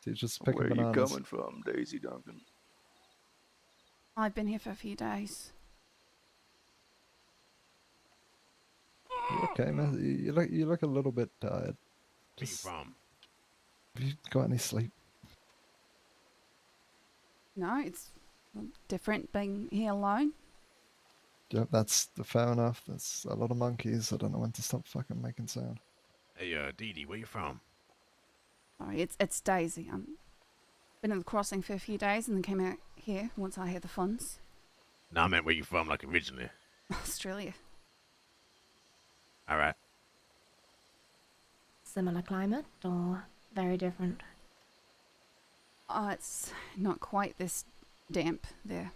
You're just picking Where are you bananas. coming from, Daisy Duncan? I've been here for a few days. You okay, man? You look a little bit tired. Where you from? Have you got any sleep? No, it's different being here alone. Yep, that's fair enough. There's a lot of monkeys. I don't know when to stop fucking making sound. Hey, Dee Dee, where you from? Sorry, it's Daisy. Been at the crossing for a few days and then came out here once I had the funds. No, I meant where you from, like originally. Australia. All right. Similar climate or very different? It's not quite this damp there.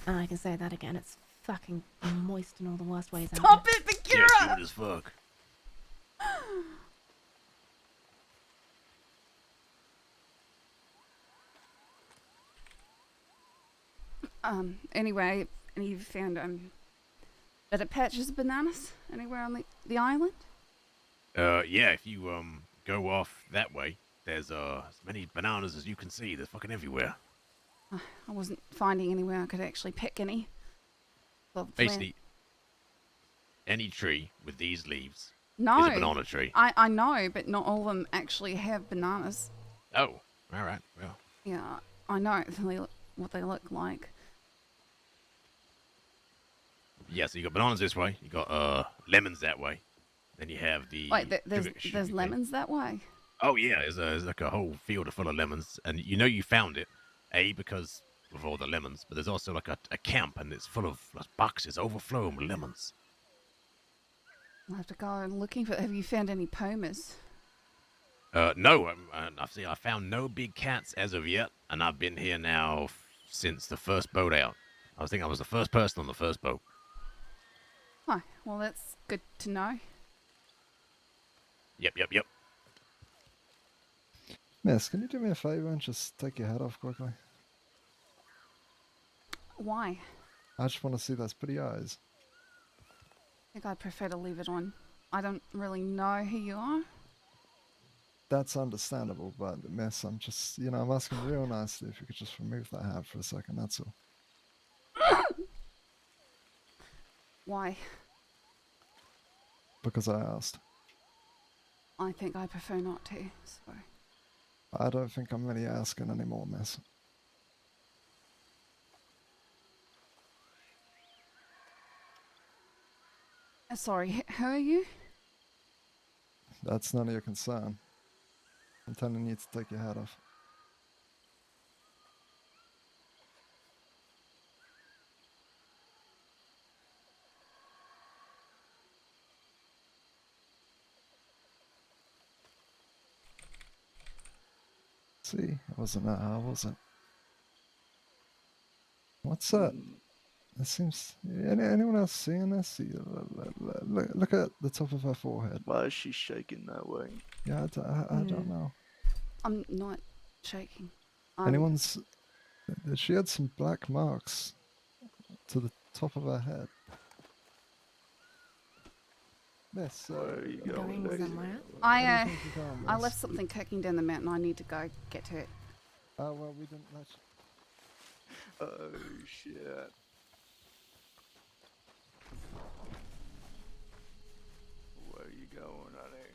Oh, I can say that again. It's fucking moist in all the worst ways. Stop it, Bagheera! Yeah, humid as fuck. Anyway, and you found better patches of bananas anywhere on the island? Yeah, if you go off that way, there's as many bananas as you can see. They're fucking everywhere. I wasn't finding anywhere I could actually pick any. Well, Basically, any tree with these leaves no, is a banana tree. I know, but not all of them actually have bananas. Oh, all right. Well, Yeah, I know what they look like. yeah. So you got bananas this way. You got lemons that way. Then you have the. Wait, there's sugar cane. lemons that way? Oh yeah, there's like a whole field full of lemons, and you know you found it, because of all the lemons. But there's also like a camp, and it's full of boxes overflowing with lemons. I'll have to go and looking for. Have you found any pumas? No, I found no big cats as of yet, and I've been here now since the first boat out. I think I was the first person on the first boat. Huh. Well, that's good to know. Yep. Miss, can you do me a favor and just take your hat off quickly? Why? I just want to see those pretty eyes. I think I'd prefer to leave it on. I don't really know who you are. That's understandable, but miss, I'm just, I'm asking real nicely if you could just remove that hat for a second, that's all. Why? Because I asked. I think I prefer not to. So. I don't think I'm really asking anymore, miss. Sorry, who are you? That's none of your concern. I'm telling you to take your hat off. See, it wasn't that hard, was it? What's that? It seems. Anyone else seeing this? Look at the top of her forehead. Why is she shaking that way? Yeah, I don't know. I'm not shaking. Anyone's. She had some black marks to the top of her head. Miss, Where are you Going Daisy? somewhere? I think you're going, I miss? left something cooking down the mountain. I need to go get to it. Oh, well, we didn't let you. Oh shit. Where are you going, honey?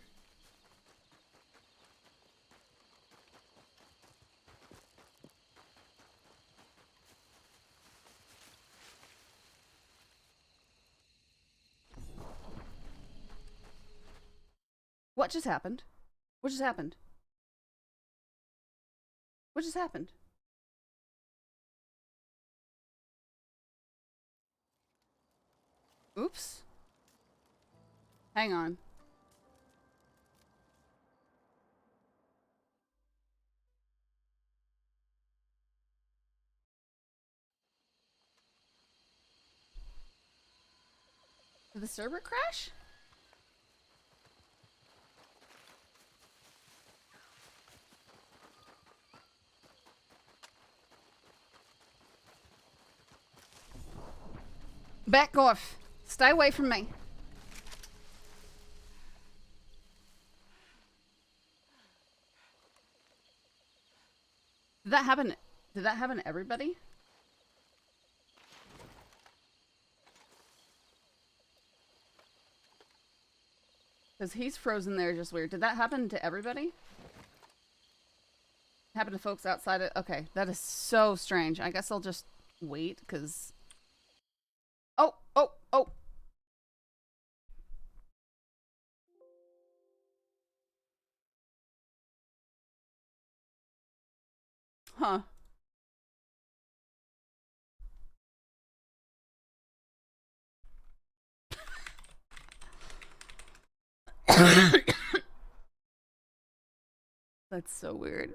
What just happened? What just happened? What just happened? Oops. Hang on. Did the server crash? Back off. Stay away from me. Did that happen? Did that happen to everybody? Because he's frozen there just weird. Did that happen to everybody? Happen to folks outside of... Okay, that is so strange. I guess I'll just wait, because... Oh, oh, oh! Huh. That's so weird.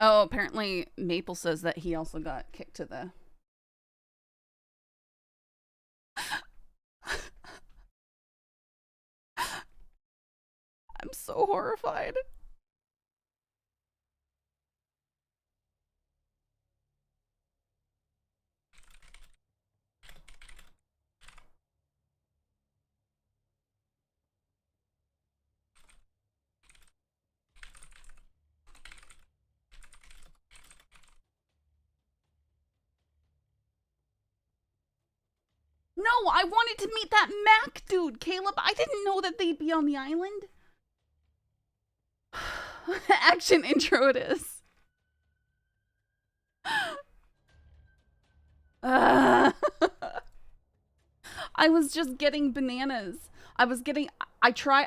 Oh, apparently Maple says that he also got kicked to the... I'm so horrified. No, I wanted to meet that Mac dude, Caleb. I didn't know that they'd be on the island. Action intro it is. I was just getting bananas. I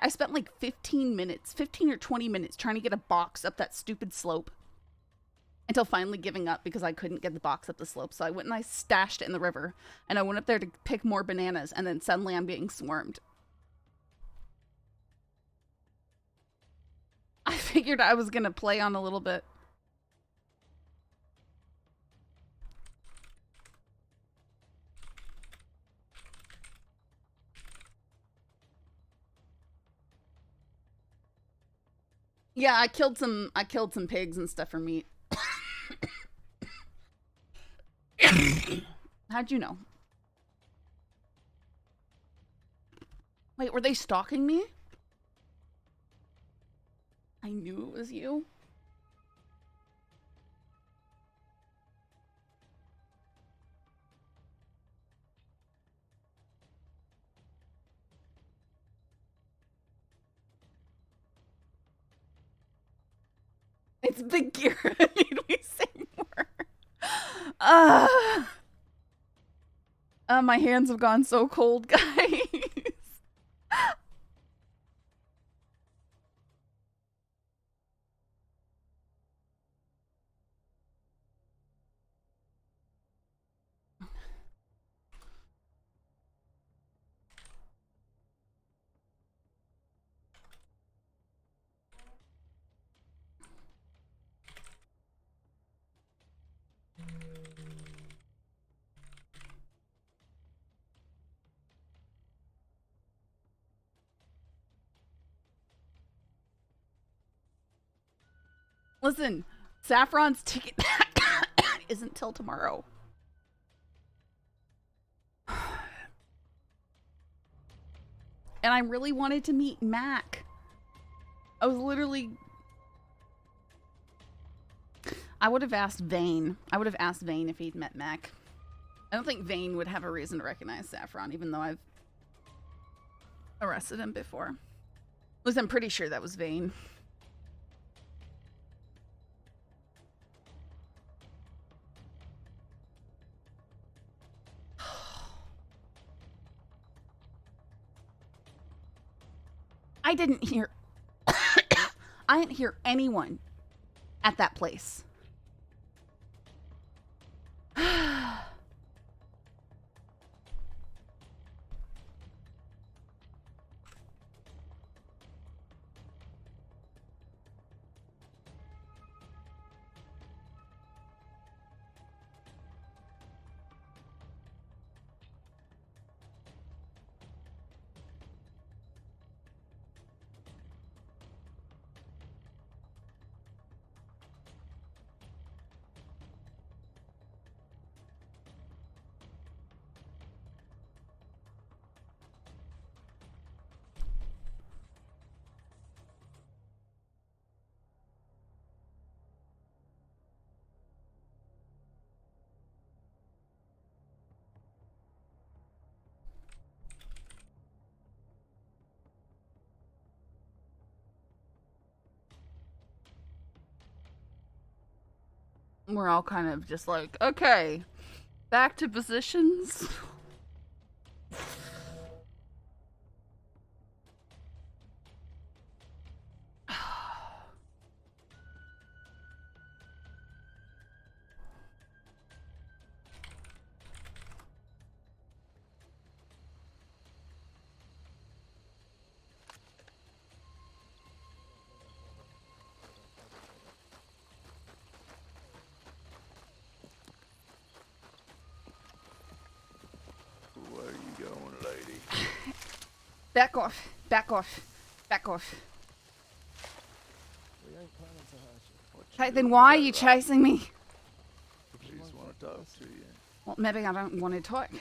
spent like 15 or 20 minutes trying to get a box up that stupid slope. Until finally giving up because I couldn't get the box up the slope. So I went and I stashed it in the river. And I went up there to pick more bananas. And then suddenly I'm being swarmed. I figured I was going to play on a little bit. Yeah, I killed some pigs and stuff for meat. How'd you know? Wait, were they stalking me? I knew it was you. It's Big Gear. Need we say more? My hands have gone so cold, guys. Listen, Saffron's ticket isn't till tomorrow. And I really wanted to meet Mac. I was literally... I would have asked Vane. I would have asked Vane if he'd met Mac. I don't think Vane would have a reason to recognize Saffron, even though I've arrested him before. At least I'm pretty sure that was Vane. I didn't hear... I didn't hear anyone at that place. We're all kind of just like, okay, back to positions. Where you going, lady? Back off. Back off. Back off. We ain't planning to hurt you. What Okay, doing then with why are that you rock? chasing me? She just want to talk to you. Well, maybe I don't want to talk. I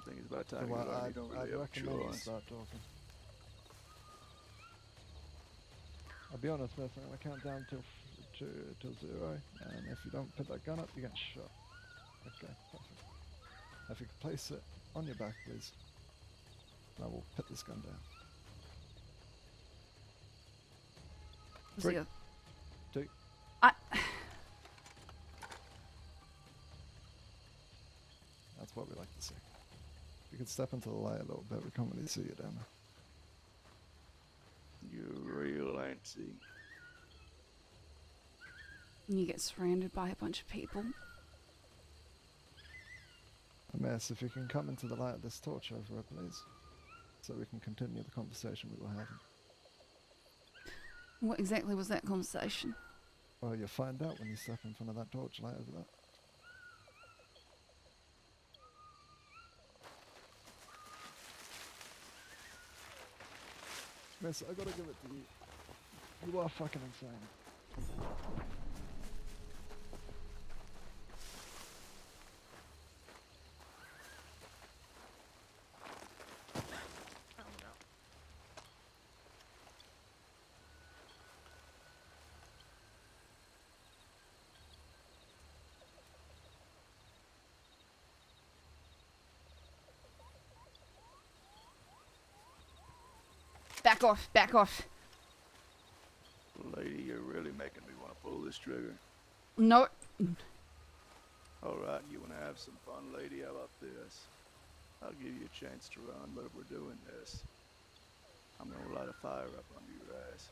think it's about time So you learn I'd you don't really have a recommend you choice. start talking. I'll be honest, miss, I'm gonna count down till 0, and if you don't put that gun up, you get shot. Okay, perfect. If you could place it on your back, please. I will put this gun down. Was Three. he a- 2. I- That's what we like to see. If you could step into the light a little bit, we can't really see you down there. You're real antsy. You get surrounded by a bunch of people. Miss, if you can come into the light of this torch over it, please, so we can continue the conversation we were having. What exactly was that conversation? Well, you'll find out when you step in front of that torch light over there. Miss, I gotta give it to you. You are fucking insane. Back off. Back off. Lady, you're really making me want to pull this trigger. No. Alright, you want to have some fun, lady? How about this? I'll give you a chance to run, but if we're doing this, I'm going to light a fire up under your ass.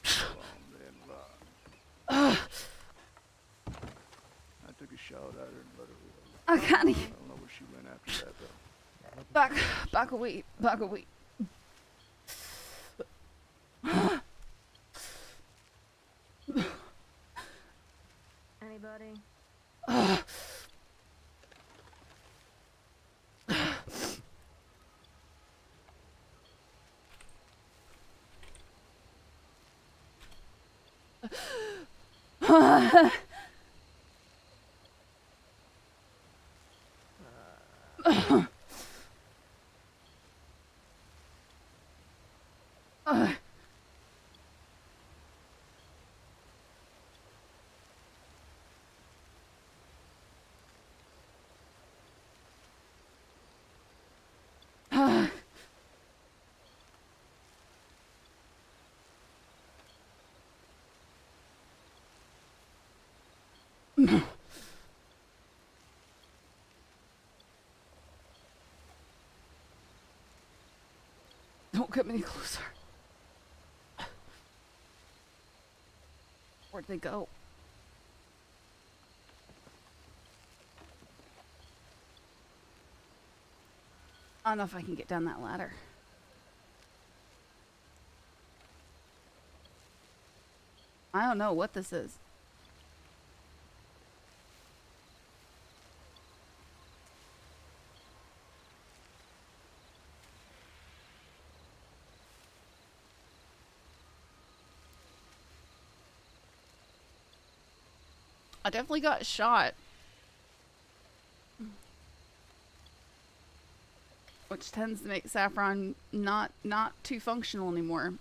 Come on, then run. I took a shot at her and let her roll. I can't. I don't know where she went after that, though. Back away. Back away. Anybody? Don't come any closer. Where'd they go? I don't know if I can get down that ladder. I don't know what this is. I definitely got shot. Which tends to make Saffron not too functional anymore.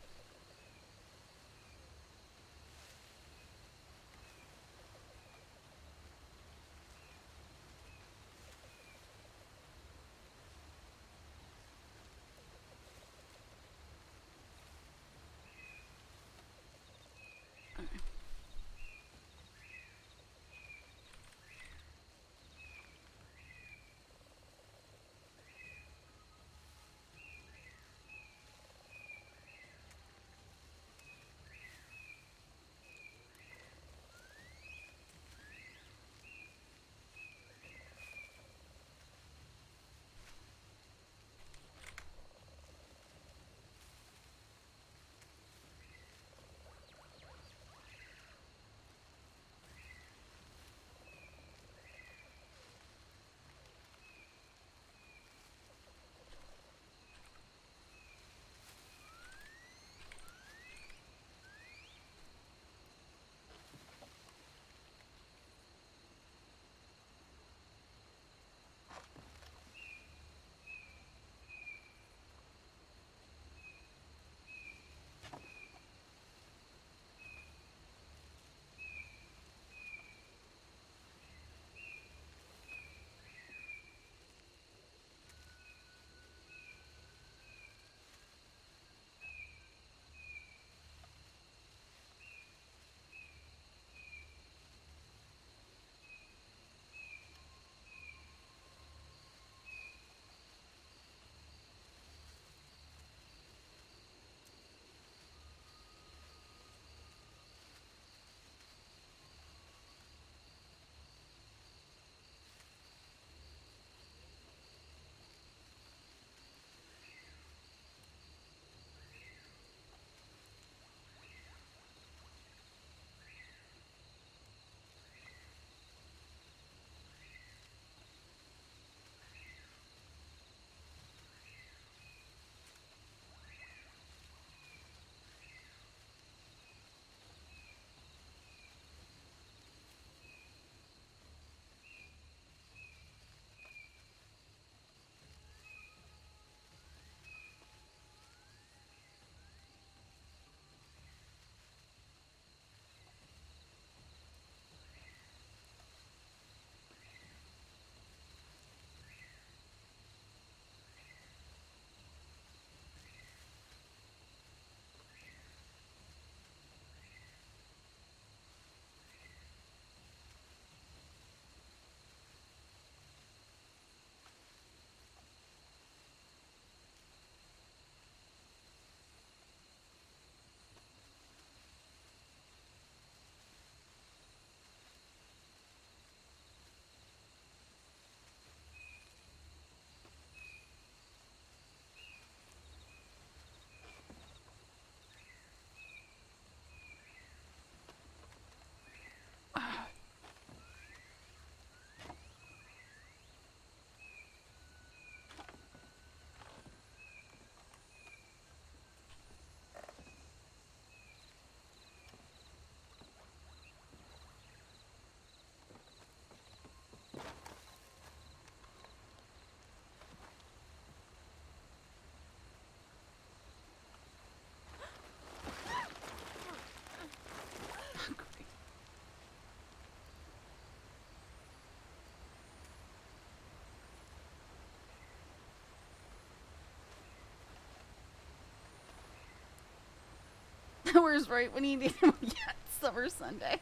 Hours right when you need him. Yeah, summer Sunday.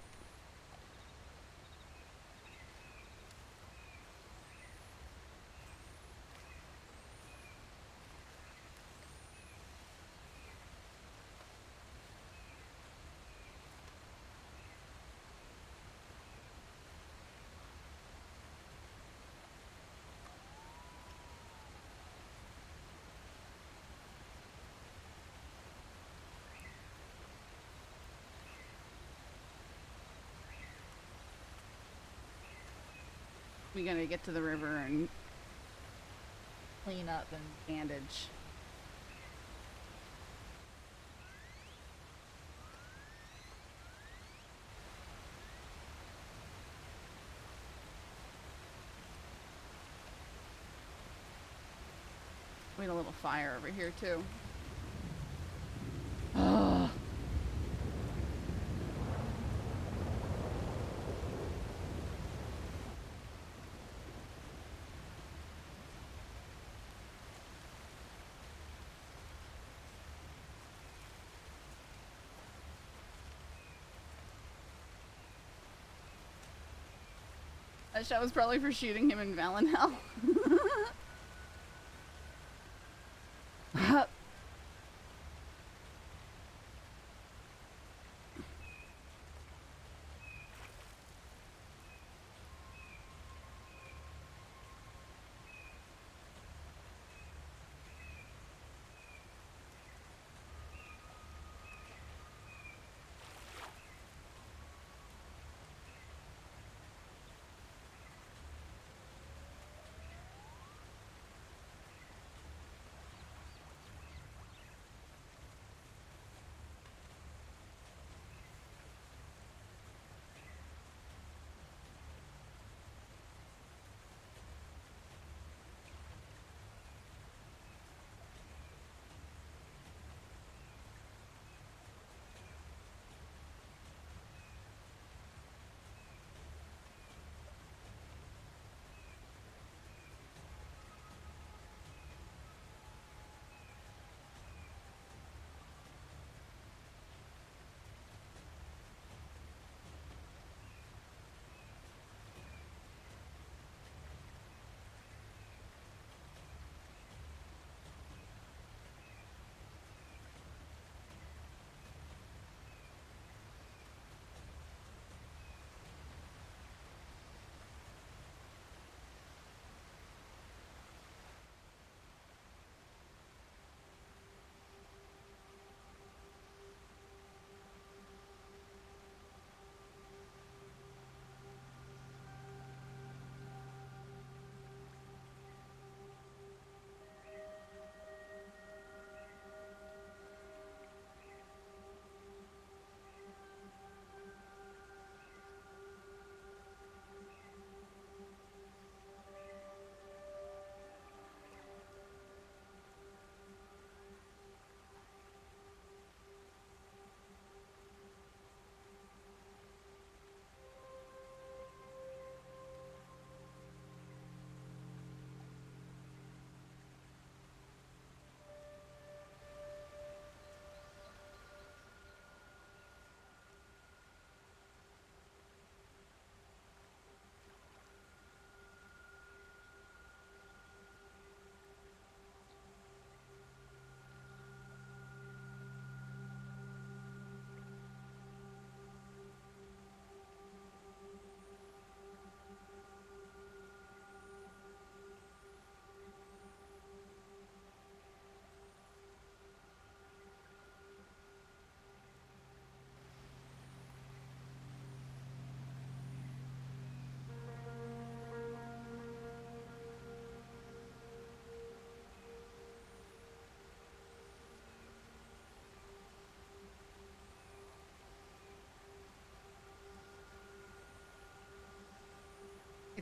We gotta get to the river and clean up and bandage. We had a little fire over here too. Ugh. That shot was probably for shooting him in Valenhell.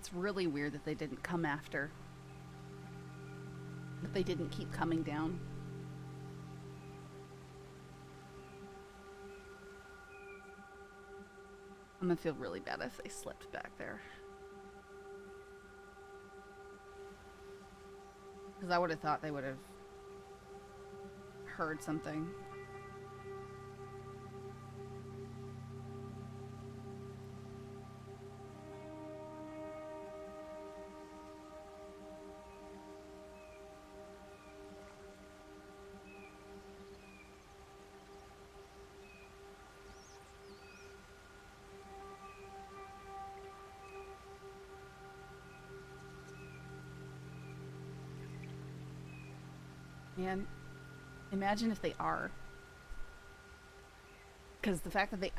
It's really weird that they didn't come after. That they didn't keep coming down. I'm gonna feel really bad if they slipped back there. Because I would have thought they would have heard something. Man, imagine if they are. Because the fact that they...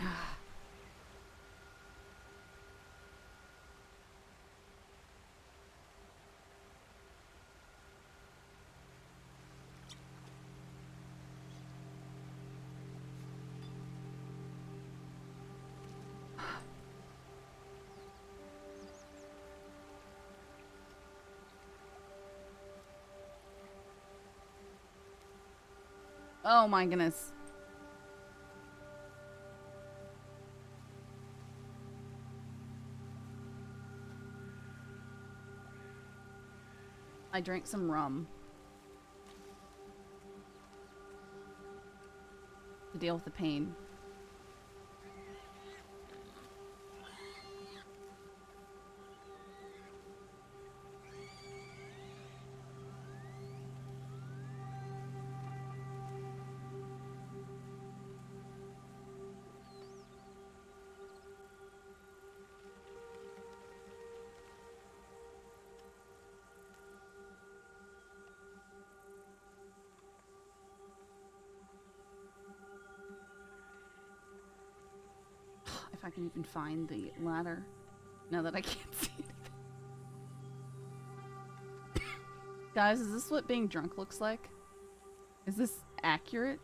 Oh my goodness. I drank some rum to deal with the pain. If I can even find the ladder. Now that I can't see anything. Guys, is this what being drunk looks like? Is this accurate?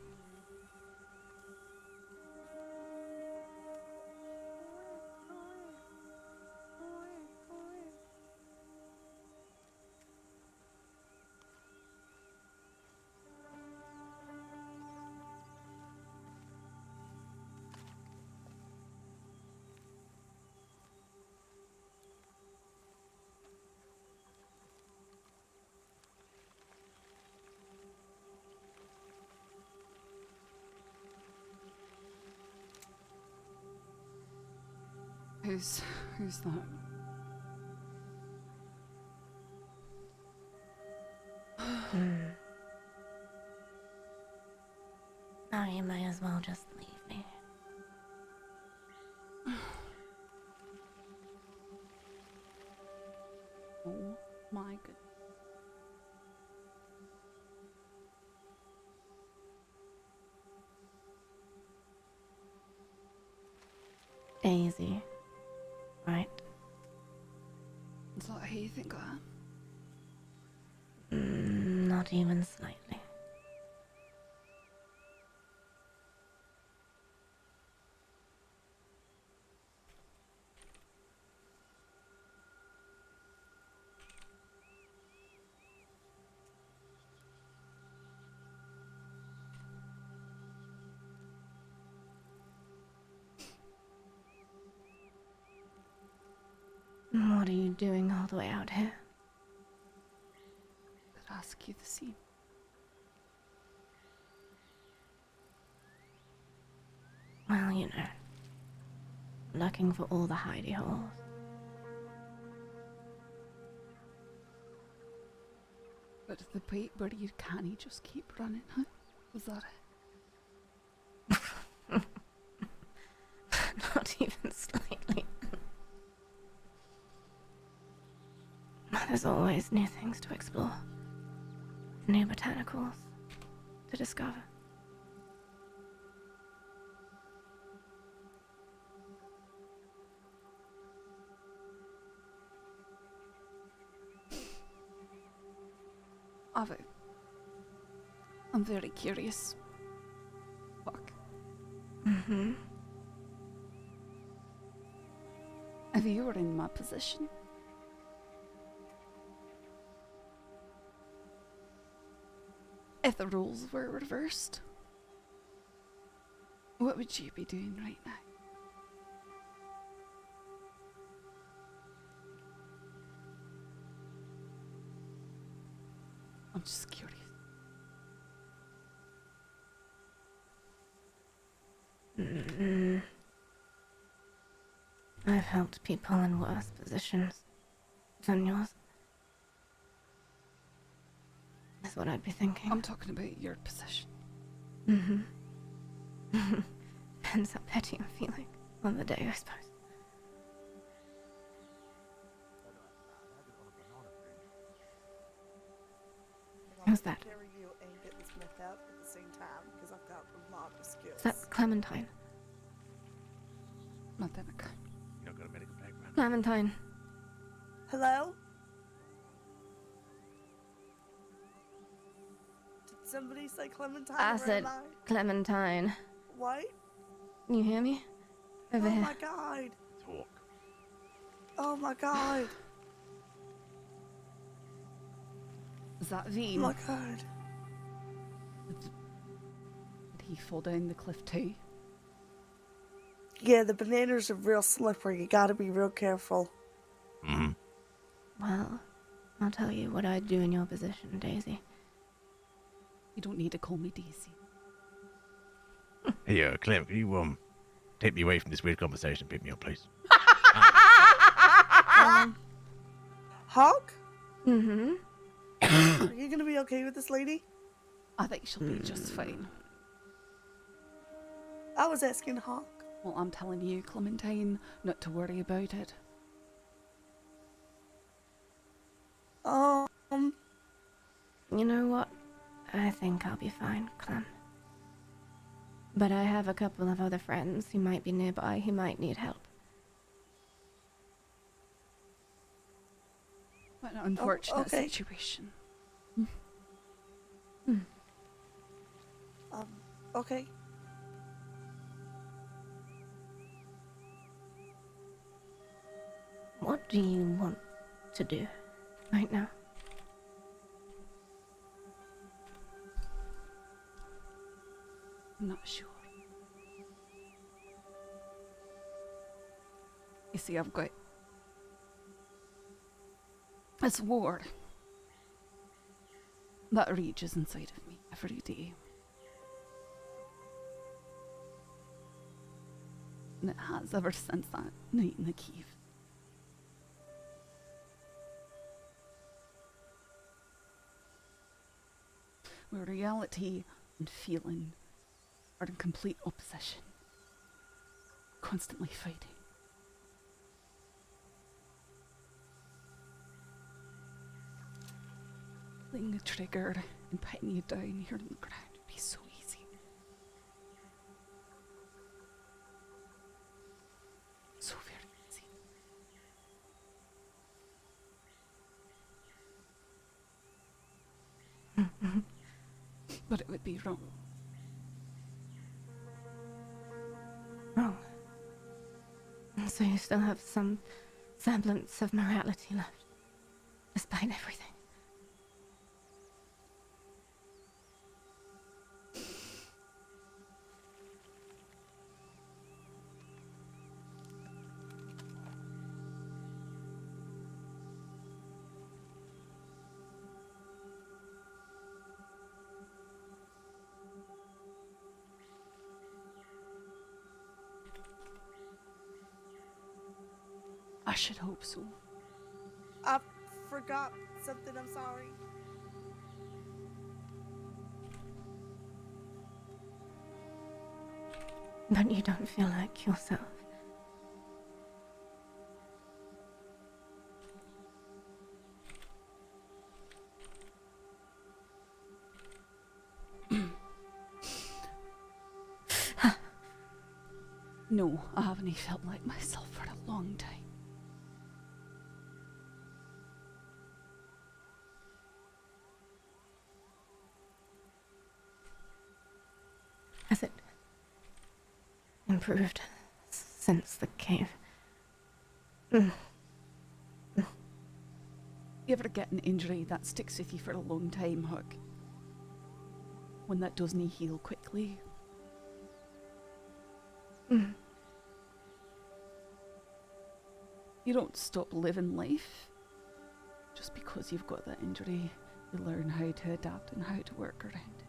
Who's that? Now you may as well just leave me. Oh my goodness. Daisy. Right. Is that how you think I am? Not even slightly. What are you doing all the way out here? I'd ask you the same. Well, you know. Looking for all the hidey holes. But the point where you can't just keep running, huh? Was that it? Not even slightly. There's always new things to explore. New botanicals to discover. I'm very curious. Fuck. Mm-hmm. If you were in my position, if the roles were reversed, what would you be doing right now? I'm just curious. I've helped people in worse positions than yours. That's what I'd be thinking. I'm talking about your position. Mm-hmm. Depends how petty I'm feeling on the day, I suppose. Who's that? of skills. Is that Clementine? Nothing. Okay. You not got a medical bag, man? Clementine. Hello? Did somebody say Clementine? I or said am I? Clementine. What? Can you hear me? Over Oh here. my god. Talk. Oh my god. Is that Oh Veen? my god. Did he fall down the cliff too? Yeah, the bananas are real slippery. You gotta be real careful. Mm-hmm. Well, I'll tell you what I'd do in your position, Daisy. You don't need to call me Daisy. Hey, Clem, can you take me away from this weird conversation and pick me up, please? Hawk? Mm-hmm. Are you gonna be okay with this lady? I think she'll be just fine. I was asking Hawk. Well, I'm telling you, Clementine, not to worry about it. You know what? I think I'll be fine, Clem. But I have a couple of other friends who might be nearby who might need help. What an unfortunate okay. situation. Okay. What do you want to do right now? I'm not sure. You see, I've got this war that rages inside of me every day. And it has ever since that night in the cave. Where reality and feeling are in complete opposition. Constantly fighting. Pulling the trigger and putting you down here on the ground would be so easy. So very easy. But it would be wrong. Wrong. So you still have some semblance of morality left, despite everything. I should hope so. I forgot something. I'm sorry. But you don't feel like yourself. No, I haven't felt like myself for a long time. Has it improved since the cave? You ever get an injury that sticks with you for a long time, Hook? One that doesn't heal quickly? You don't stop living life just because you've got that injury. You learn how to adapt and how to work around it.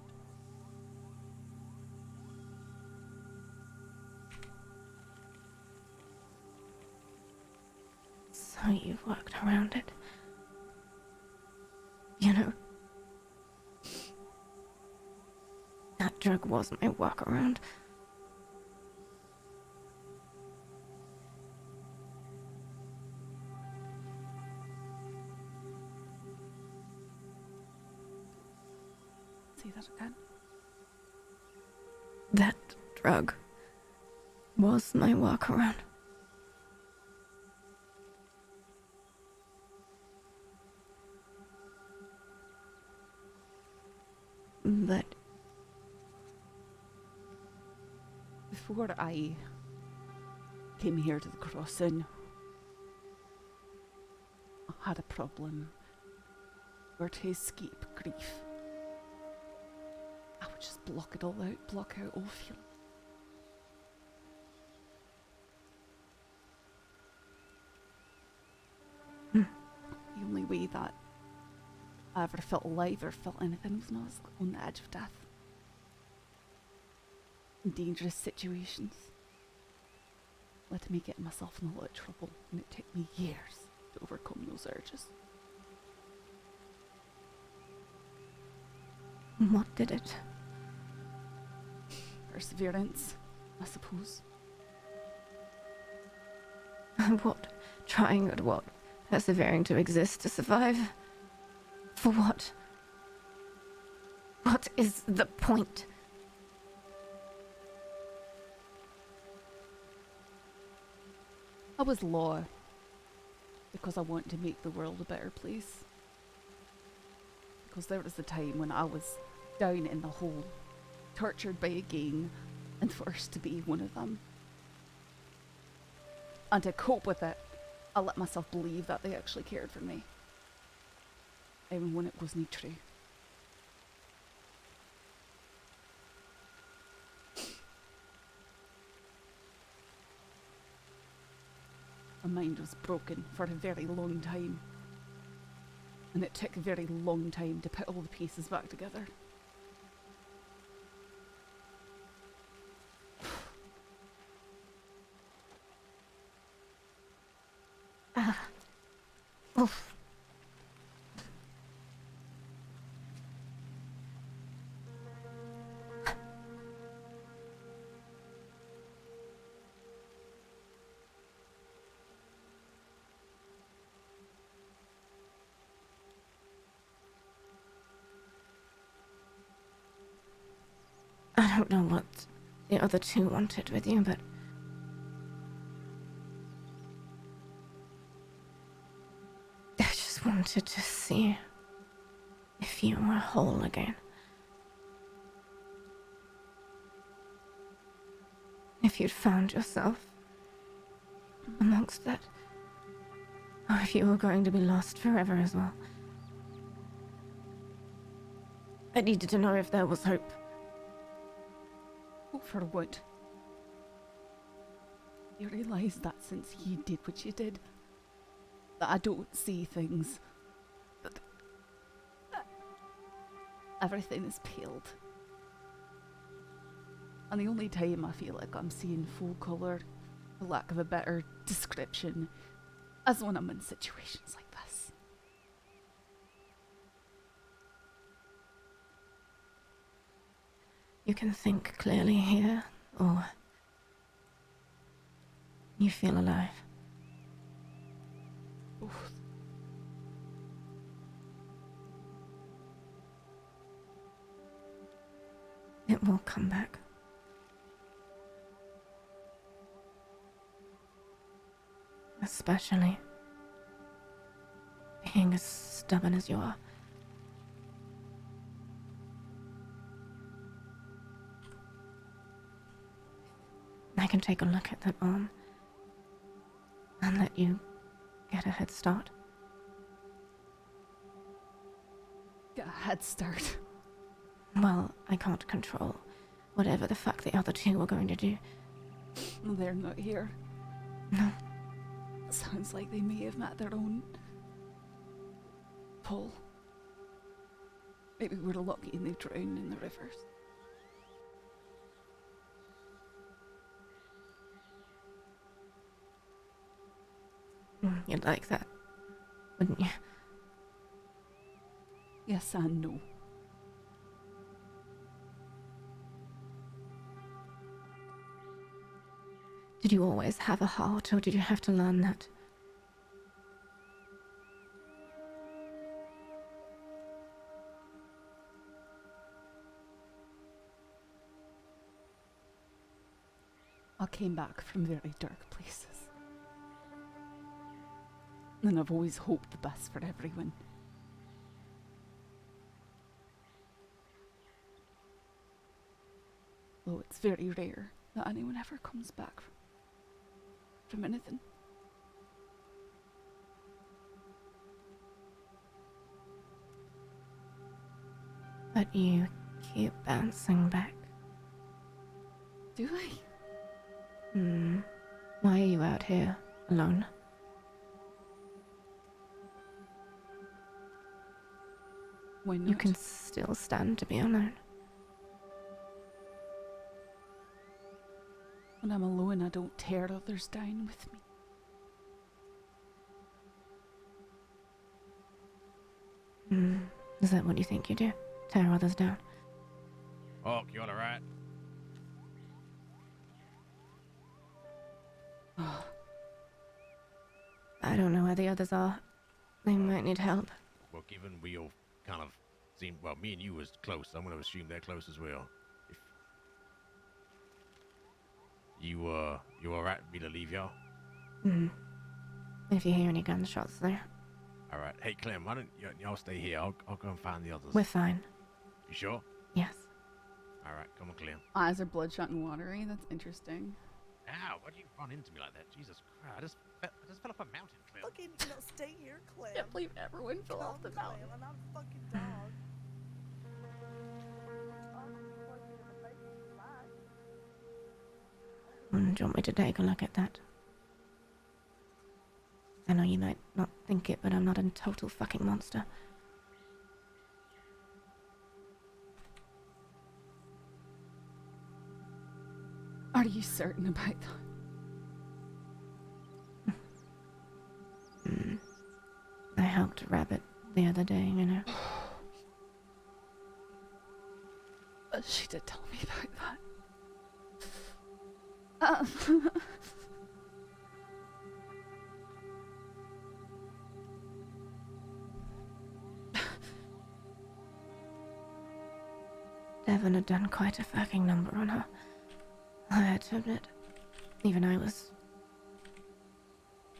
So you've worked around it. You know, that drug was my workaround. Say that again. That drug was my workaround. But Before I came here to the crossing, I had a problem where to escape grief. I would just block it all out, block out all feeling. The only way that I ever felt alive or felt anything was when I was on the edge of death. In dangerous situations. Led to me getting myself in a lot of trouble, and it took me years to overcome those urges. what did it? Perseverance, I suppose. What? Trying at what? Persevering to exist, to survive? For what? What is the point? I was loyal because I wanted to make the world a better place. Because there was a time when I was down in the hole, tortured by a gang, and forced to be one of them. And to cope with it, I let myself believe that they actually cared for me, even when it wasn't true. My mind was broken for a very long time, and it took a very long time to put all the pieces back together. Oof. I don't know what the other two wanted with you, but I just wanted to see if you were whole again. If you'd found yourself amongst that, or if you were going to be lost forever as well. I needed to know if there was hope. Hope for what? You realise that since you did what you did, that I don't see things. That everything is paled. And the only time I feel like I'm seeing full colour, for lack of a better description, is when I'm in situations like this. You can think clearly here, or you feel alive. Both. It will come back. Especially being as stubborn as you are. I can take a look at that arm and let you get a head start. Get a head start. Well, I can't control whatever the fuck the other two were going to do. They're not here. No. Sounds like they may have met their own pull. Maybe we're lucky and they drowned in the rivers. You'd like that, wouldn't you? Yes and no. Did you always have a heart, or did you have to learn that? came back from very dark places. And I've always hoped the best for everyone. Though it's very rare that anyone ever comes back from anything. But you keep bouncing back. Do I? Why are you out here alone? Why not? You can still stand to be alone. When I'm alone, I don't tear others down with me. Is that what you think you do? Tear others down? Hawk, you alright? I don't know where the others are. They might need help. Well, given we all kind of seem, well, me and you was close, I'm going to assume they're close as well. If you alright with me to leave y'all? If you hear any gunshots there. Alright. Hey, Clem, why don't y'all stay here? I'll go and find the others. We're fine. You sure? Yes. Alright, come on, Clem. Eyes are bloodshot and watery. That's interesting. Ow, why'd you run into me like that? Jesus Christ, I just fell off a mountain, Clem. Fucking, stay here, Clem. I can't believe everyone fell off the Calm, mountain. Clem, I'm not a fucking dog. Do you want me to take a look at that? I know you might not think it, but I'm not a total fucking monster. Are you certain about that? I helped a rabbit the other day, you know. She did tell me about that. Devon had done quite a fucking number on her. I had to admit. Even I was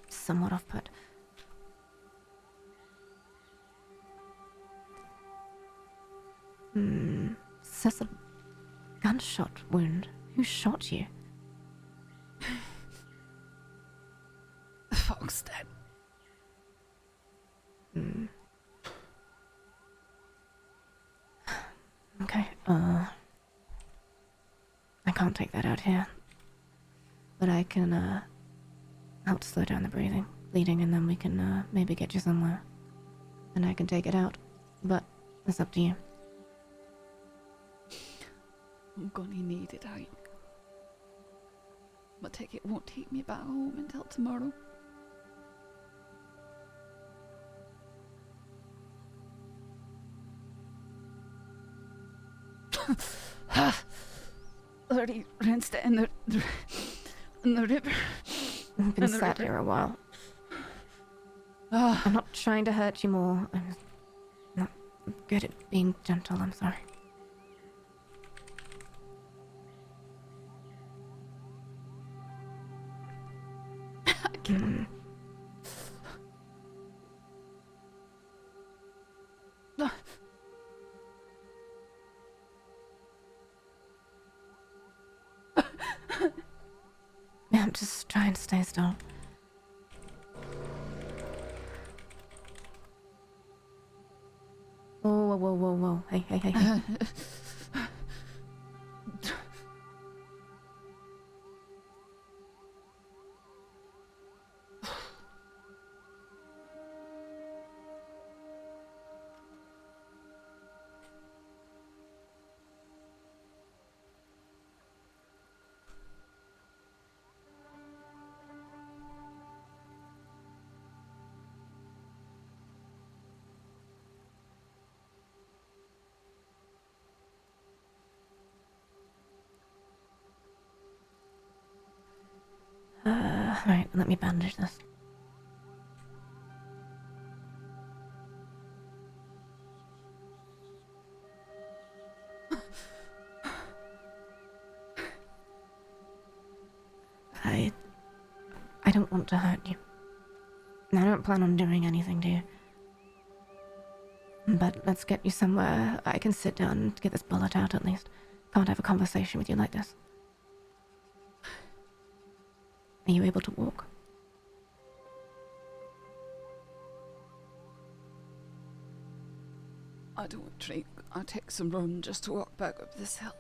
somewhat off-put. Says a gunshot wound. Who shot you? The fog's dead. Okay, I can't take that out here. But I can, help slow down the bleeding, and then we can, maybe get you somewhere. And I can take it out. But it's up to you. I'm gonna need it out. But it won't take me back home until tomorrow. Already rinsed it in the river. I've been In the sat river. here a while. Ah, I'm not trying to hurt you more. I'm not good at being gentle, I'm sorry. I can't. Ah. Yeah, I'm just trying to stay still. Whoa, whoa, whoa, whoa, whoa. Hey, hey, hey, hey. Right, let me bandage this. I don't want to hurt you. I don't plan on doing anything to you. But let's get you somewhere I can sit down and get this bullet out at least. Can't have a conversation with you like this. Are you able to walk? I don't drink. I'll take some rum just to walk back up this hill.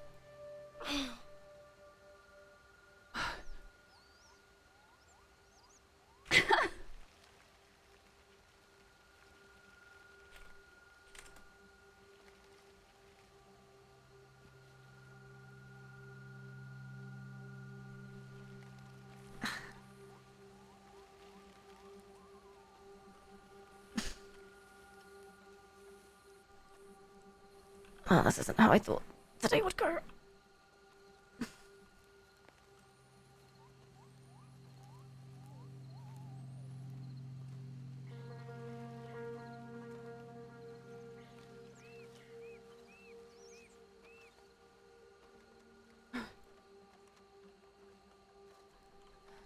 Oh, this isn't how I thought today would go.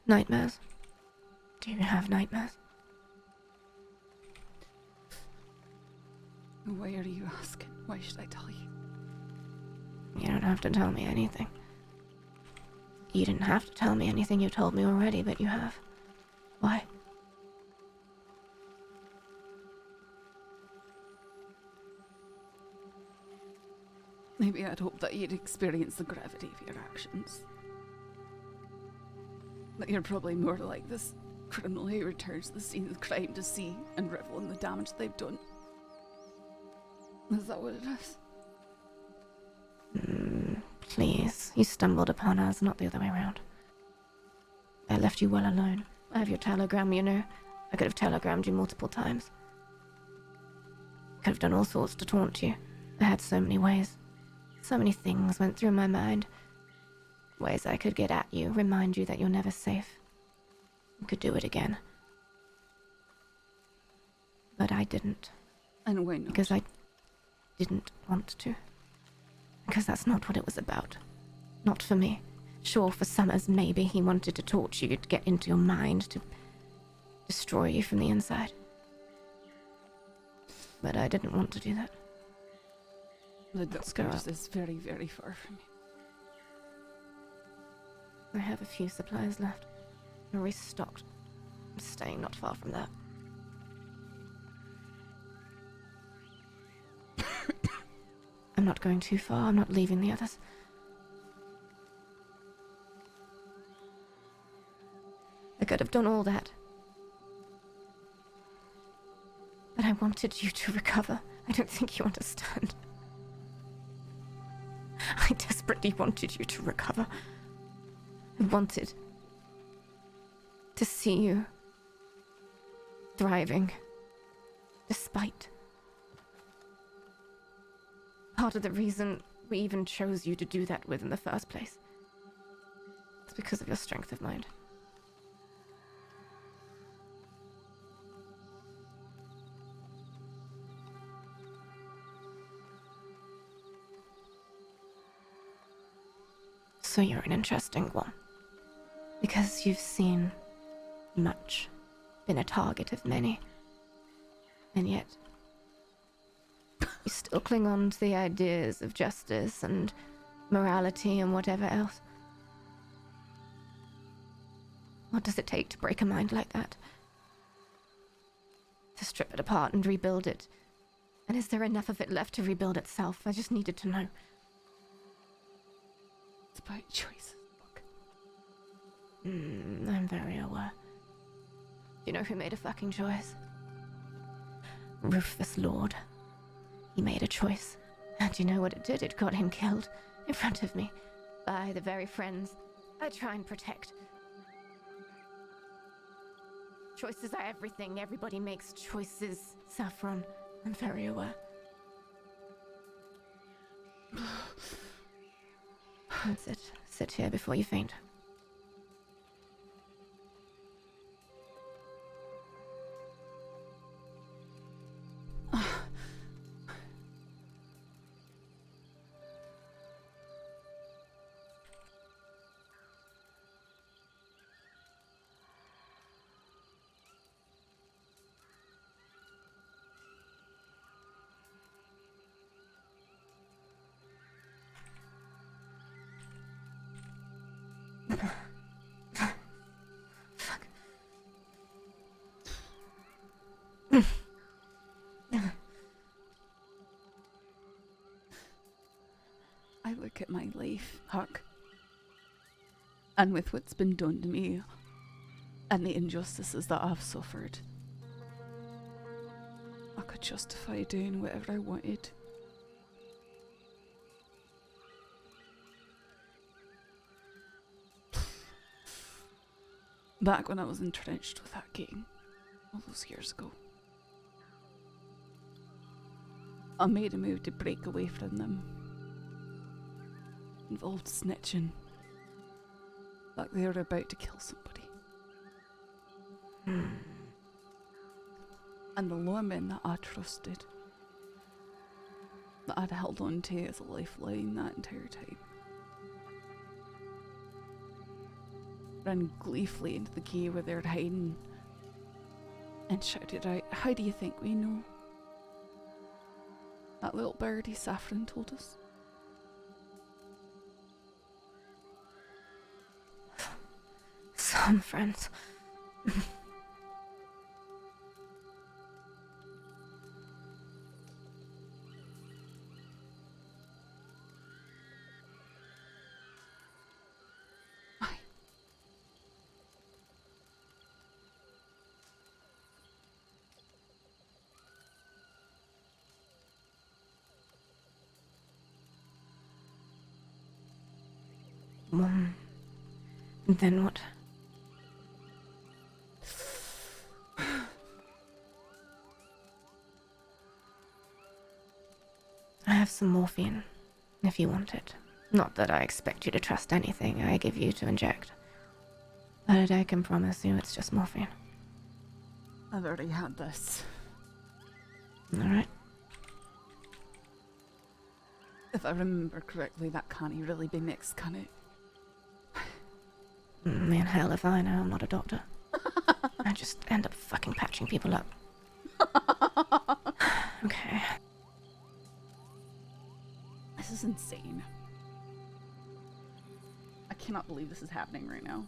Nightmares? Do you have nightmares? Why are you asking? Why should I tell you? You don't have to tell me anything. You didn't have to tell me anything you told me already, but you have. Why? Maybe I'd hoped that you'd experience the gravity of your actions. That you're probably more like this criminal who returns to the scene of the crime to see and revel in the damage they've done. Is that what it is? Please, you stumbled upon us, not the other way around. I left you well alone. I have your telegram, you know. I could have telegrammed you multiple times. Could have done all sorts to taunt you. I had so many ways. So many things went through my mind. Ways I could get at you, remind you that you're never safe. I could do it again. But I didn't. And why not? Because I didn't want to. Because that's not what it was about. Not for me. Sure, for Summers, maybe he wanted to torture you, to get into your mind, to destroy you from the inside. But I didn't want to do that. The Let's go doctor's up. is very, very far from you. I have a few supplies left. I'm restocked. I'm staying not far from that. I'm not going too far. I'm not leaving the others. I could have done all that. But I wanted you to recover. I don't think you understand. I desperately wanted you to recover. I wanted to see you thriving, despite. Part of the reason we even chose you to do that with in the first place is because of your strength of mind. So you're an interesting one. Because you've seen much, been a target of many, and yet you still cling on to the ideas of justice and morality and whatever else. What does it take to break a mind like that? To strip it apart and rebuild it? And is there enough of it left to rebuild itself? I just needed to know. It's about choices. Look. I'm very aware. You know who made a fucking choice? Rufus Lord. He made a choice. And you know what it did? It got him killed. In front of me. By the very friends I try and protect. Choices are everything. Everybody makes choices, Saffron. I'm very aware. That's it. Sit here before you faint. back at my life, Huck. And with what's been done to me, and the injustices that I've suffered, I could justify doing whatever I wanted. Back when I was entrenched with that gang, all those years ago, I made a move to break away from them. Involved snitching. Like they were about to kill somebody. And the lawman that I trusted, that I'd held on to as a lifeline that entire time, ran gleefully into the cave where they were hiding and shouted out, "How do you think we know? That little birdie Saffron told us." Some friends. Aye. Then what? I have some morphine, if you want it. Not that I expect you to trust anything I give you to inject. But I can promise you it's just morphine. I've already had this. Alright? If I remember correctly, that can't really be mixed, can it? Man, hell if I know, I'm not a doctor. I just end up fucking patching people up. Okay. This is insane. I cannot believe this is happening right now.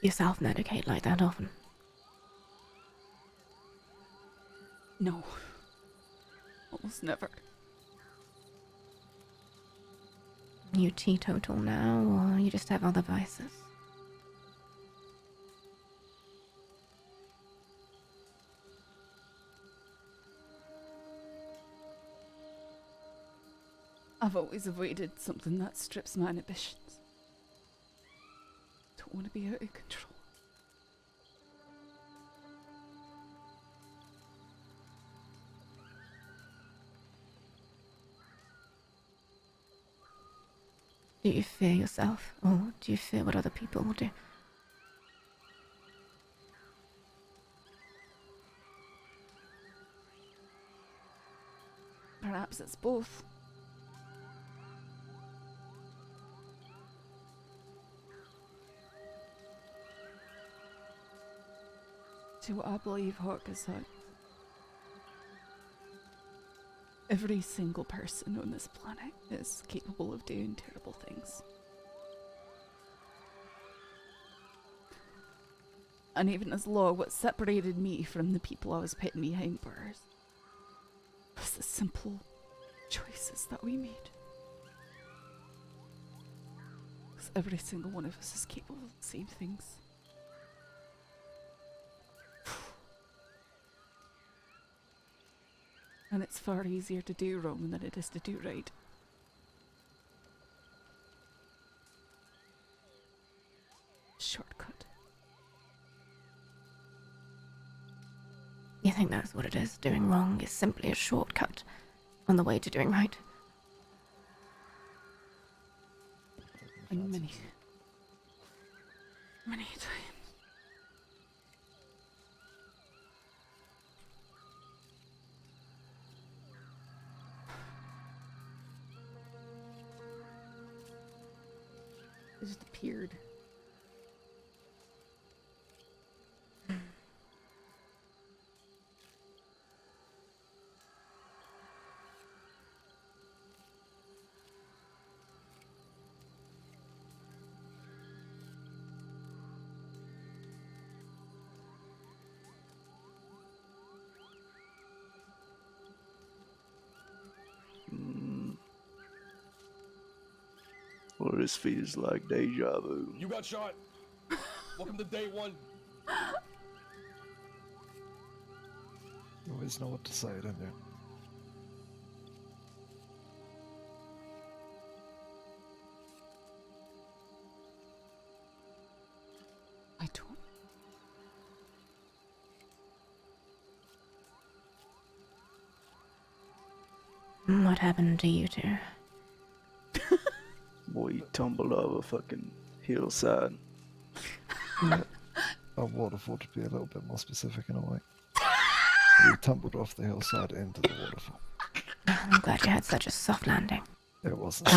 You self-medicate like that often? No. Almost never. You teetotal now, or you just have other vices? I've always avoided something that strips my inhibitions. Don't want to be out of control. Do you fear yourself, or do you fear what other people will do? Perhaps it's both. To what I believe, Hawk, is that every single person on this planet is capable of doing terrible things. And even as law, what separated me from the people I was pitting behind bars was the simple choices that we made. Because every single one of us is capable of the same things. And it's far easier to do wrong than it is to do right. Shortcut. You think that's what it is? Doing wrong is simply a shortcut on the way to doing right? And many times. It just appeared. Well, this feels like deja vu. You got shot. Welcome to day one. You always know what to say, don't you? I don't. What happened to you two? Boy, you tumbled off a fucking hillside. A waterfall, to be a little bit more specific in a way. We tumbled off the hillside into the waterfall. I'm glad you had such a soft landing. It wasn't.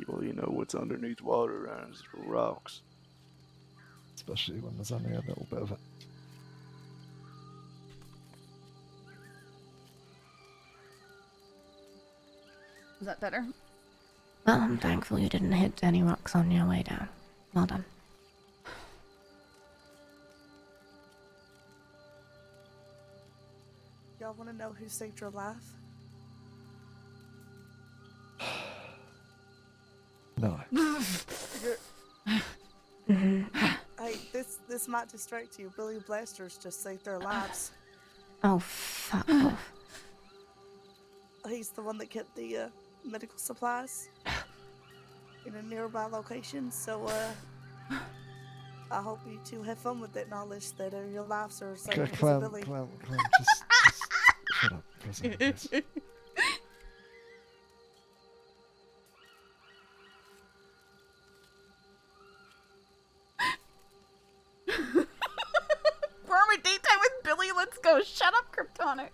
Well, you know what's underneath water around is rocks. Especially when there's only a little bit of it. Is that better? Well, I'm thankful you didn't hit any rocks on your way down. Well done. Y'all want to know who saved your life? No. Hey, this might distract you. Billy Blasters just saved their lives. Oh, fuck off. He's the one that kept the medical supplies in a nearby location. So, I hope you two have fun with that knowledge that your lives are safe Okay, because of Billy. Clem, just shut up for a second, please. Guarma daytime with Billy. Let's go. Shut up, Kryptonic.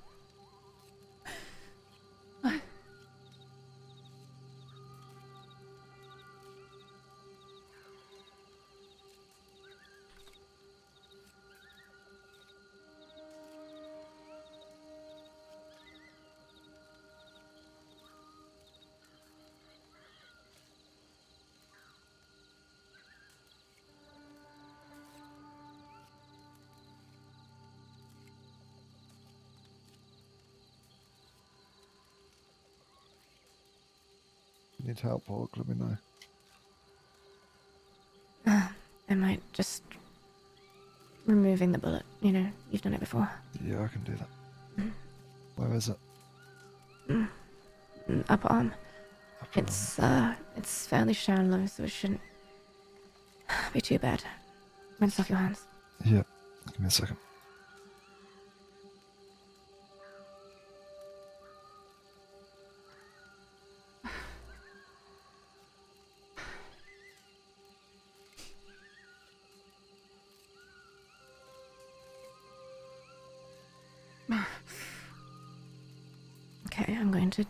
Need help, Hawk, let me know. I might just... removing the bullet, you know, you've done it before. Yeah, I can do that. Where is it? Upper arm. Upper It's fairly shallow, so it shouldn't be too bad. Rinse off your hands. arm. Yeah, give me a second. Okay, I'm going to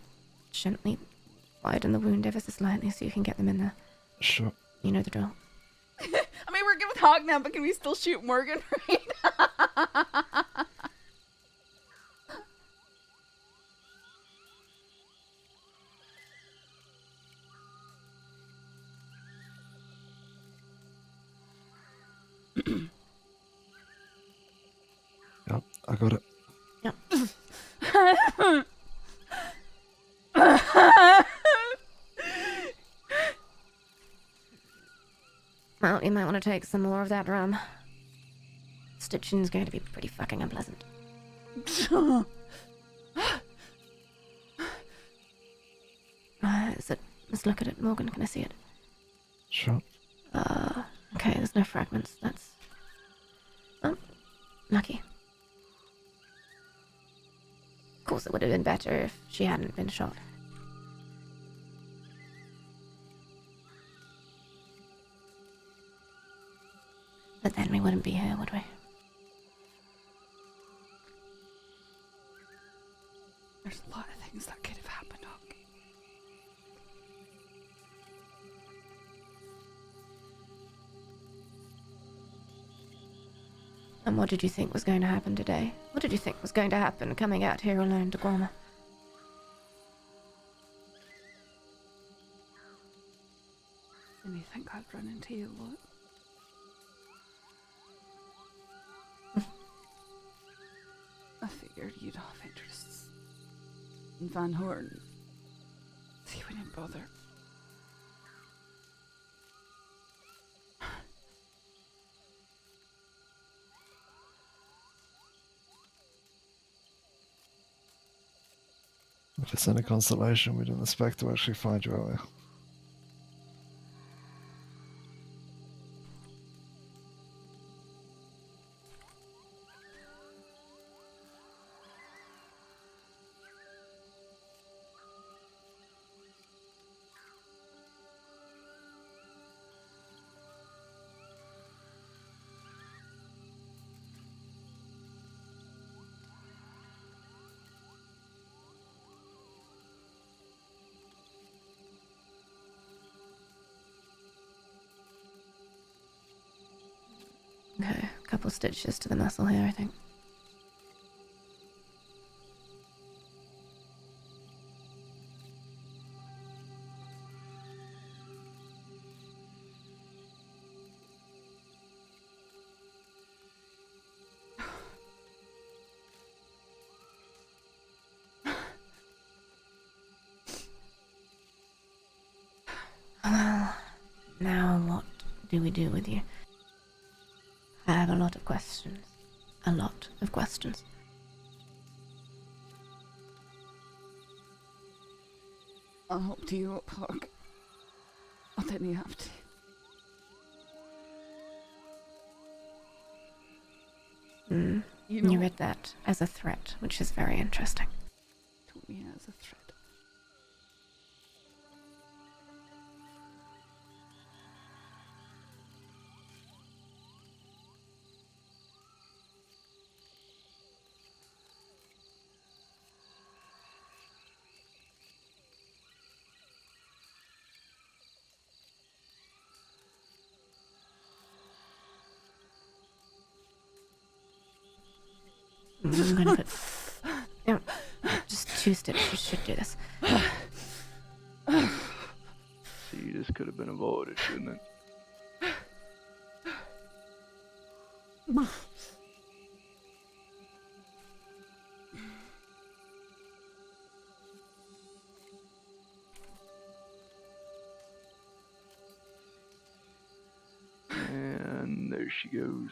gently widen the wound ever so slightly so you can get them in there. Sure. You know the drill. I mean, we're good with Hawk now, but can we still shoot Morgan, right? Yep, I got it. Yep. Well, you might want to take some more of that rum. Stitching's going to be pretty fucking unpleasant. Let's look at it, Morgan. Can I see it? Sure. Okay, there's no fragments. That's... Oh, lucky. Of course, it would have been better if she hadn't been shot. But then we wouldn't be here, would we? There's a lot of things that could have happened, Hawk. And what did you think was going to happen today? What did you think was going to happen coming out here alone to Guarma? And you think I've run into you a lot? I figured you'd have interests in Van Horn. So you wouldn't bother. If it's any consolation, we didn't expect to actually find you out here. Okay, a couple stitches to the muscle here, I think. Well, now what do we do with you? I have a lot of questions. A lot of questions. I'll help you up, Hawk. I'll then you have to. You know, You read that as a threat, which is very interesting. to me as a threat. I'm gonna put... No, just 2 stitches should do this. See, this could have been avoided, shouldn't it? And there she goes.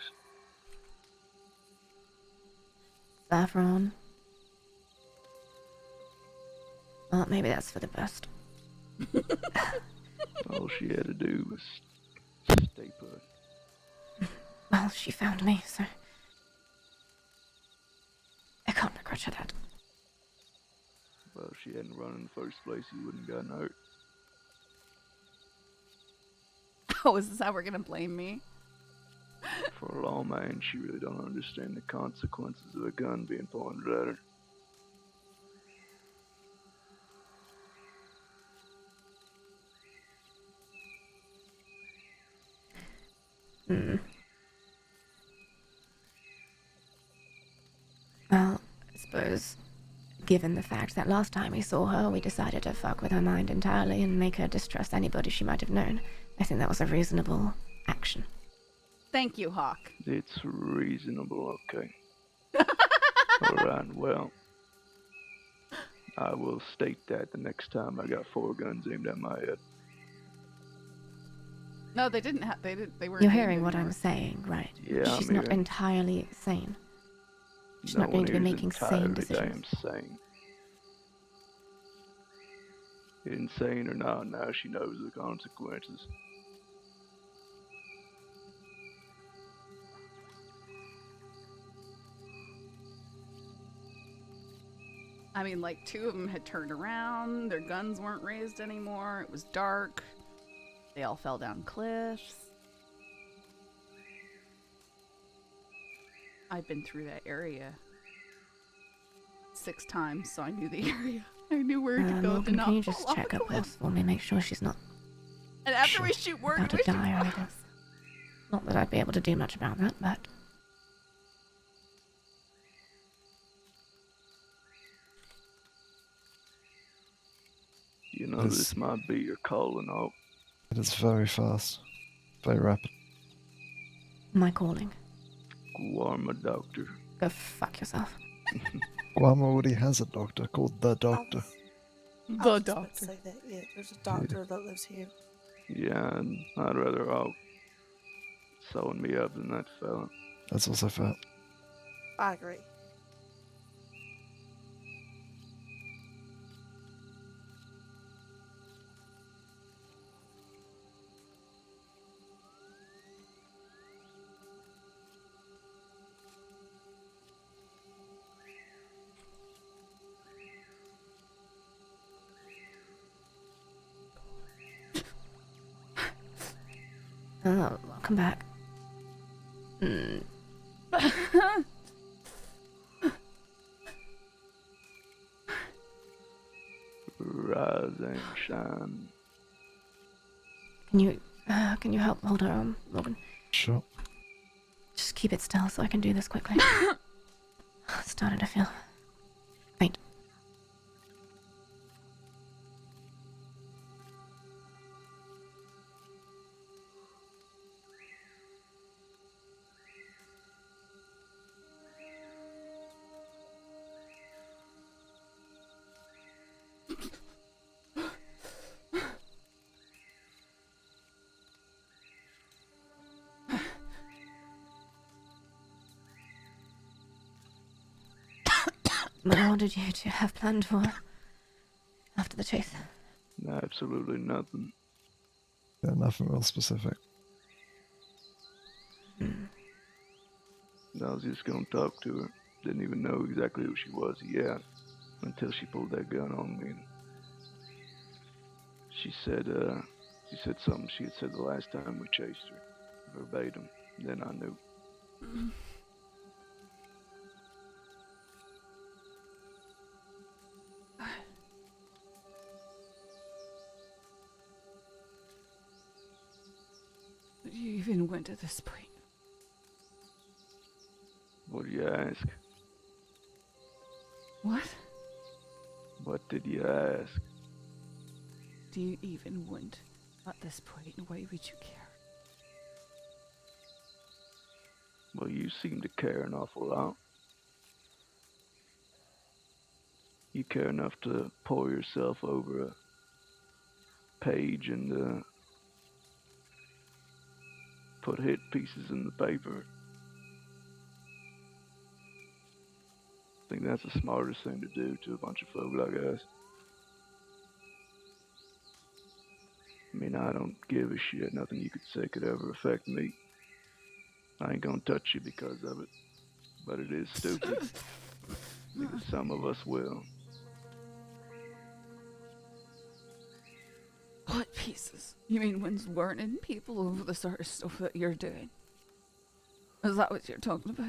Saffron. Well, maybe that's for the best. All she had to do was stay put. Well, she found me, so... I can't begrudge her that. Well, if she hadn't run in the first place, you wouldn't have gotten hurt. Oh, is this how we're gonna blame me? For a lawman, she really don't understand the consequences of a gun being pointed at her. Well, I suppose, given the fact that last time we saw her, we decided to fuck with her mind entirely and make her distrust anybody she might have known. I think that was a reasonable action. Thank you, Hawk. It's reasonable, okay. Alright, well, I will state that the next time I got 4 guns aimed at my head. No, they didn't have. They weren't. You're aimed hearing what anymore. I'm saying, right? Yeah, She's I'm not hearing. entirely sane. She's No not going one to be here's making sane entirely decisions. damn sane. Insane or not, now she knows the consequences. I mean, like 2 of them had turned around. Their guns weren't raised anymore. It was dark. They all fell down cliffs. I've been through that area 6 times, so I knew the area. I knew where to go to Morgan, not can you fall just off check a her cliff. pulse for me? Make sure she's not And after we shoot Morgan, about to we shoot die or anything. Not that I'd be able to do much about that, but... You know, Yes. this might be your calling out. It is very fast. Very rapid. My calling. Guarma doctor. Go fuck yourself. Guarma already has a doctor called the Doctor. The I was just about to doctor. say that, yeah, there's a doctor that lives here. Yeah, and I'd rather out sewing me up than that fella. That's also fair. I agree. Welcome back. Rise and shine. Can you help hold her arm, Logan? Sure. Just keep it still so I can do this quickly. Started to feel faint. What did you two have planned for after the chase? Absolutely nothing. Yeah, nothing real specific. I was just gonna talk to her. Didn't even know exactly who she was yet until she pulled that gun on me. She said something she had said the last time we chased her, verbatim. Then I knew. You even went to this point. What do you ask? What? What did you ask? Do you even went at this point? Why would you care? Well, you seem to care an awful lot. You care enough to pour yourself over a page and put hit pieces in the paper. I think that's the smartest thing to do to a bunch of folk like us. I mean, I don't give a shit. Nothing you could say could ever affect me. I ain't gonna touch you because of it. But it is stupid. Because some of us will. What pieces? You mean when warning people over the sort of stuff that you're doing? Is that what you're talking about?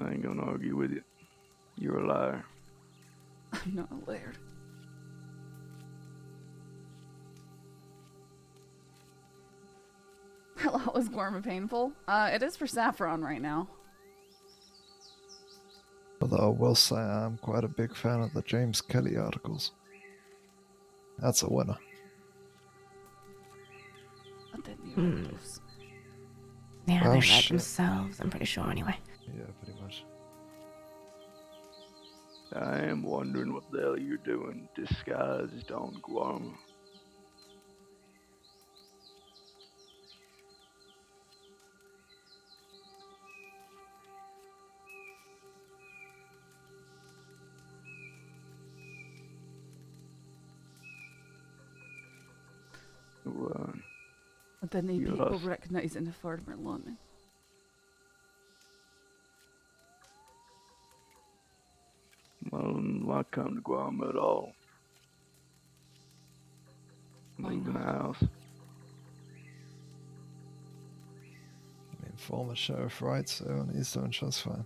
I ain't gonna argue with you. You're a liar. I'm not a liar. Hello, is Guarma painful? It is for Saffron right now. Although I will say I'm quite a big fan of the James Kelly articles. That's a winner. I didn't even those. Yeah, Well, they write shit. themselves, I'm pretty sure anyway. Yeah, pretty much. I am wondering what the hell you're doing disguised on Guarma. I didn't need You people lost. recognizing the farmer London. Well, why come to Guarma at all? Why Moving not? house. I mean, former sheriff writes so, and he's doing just fine.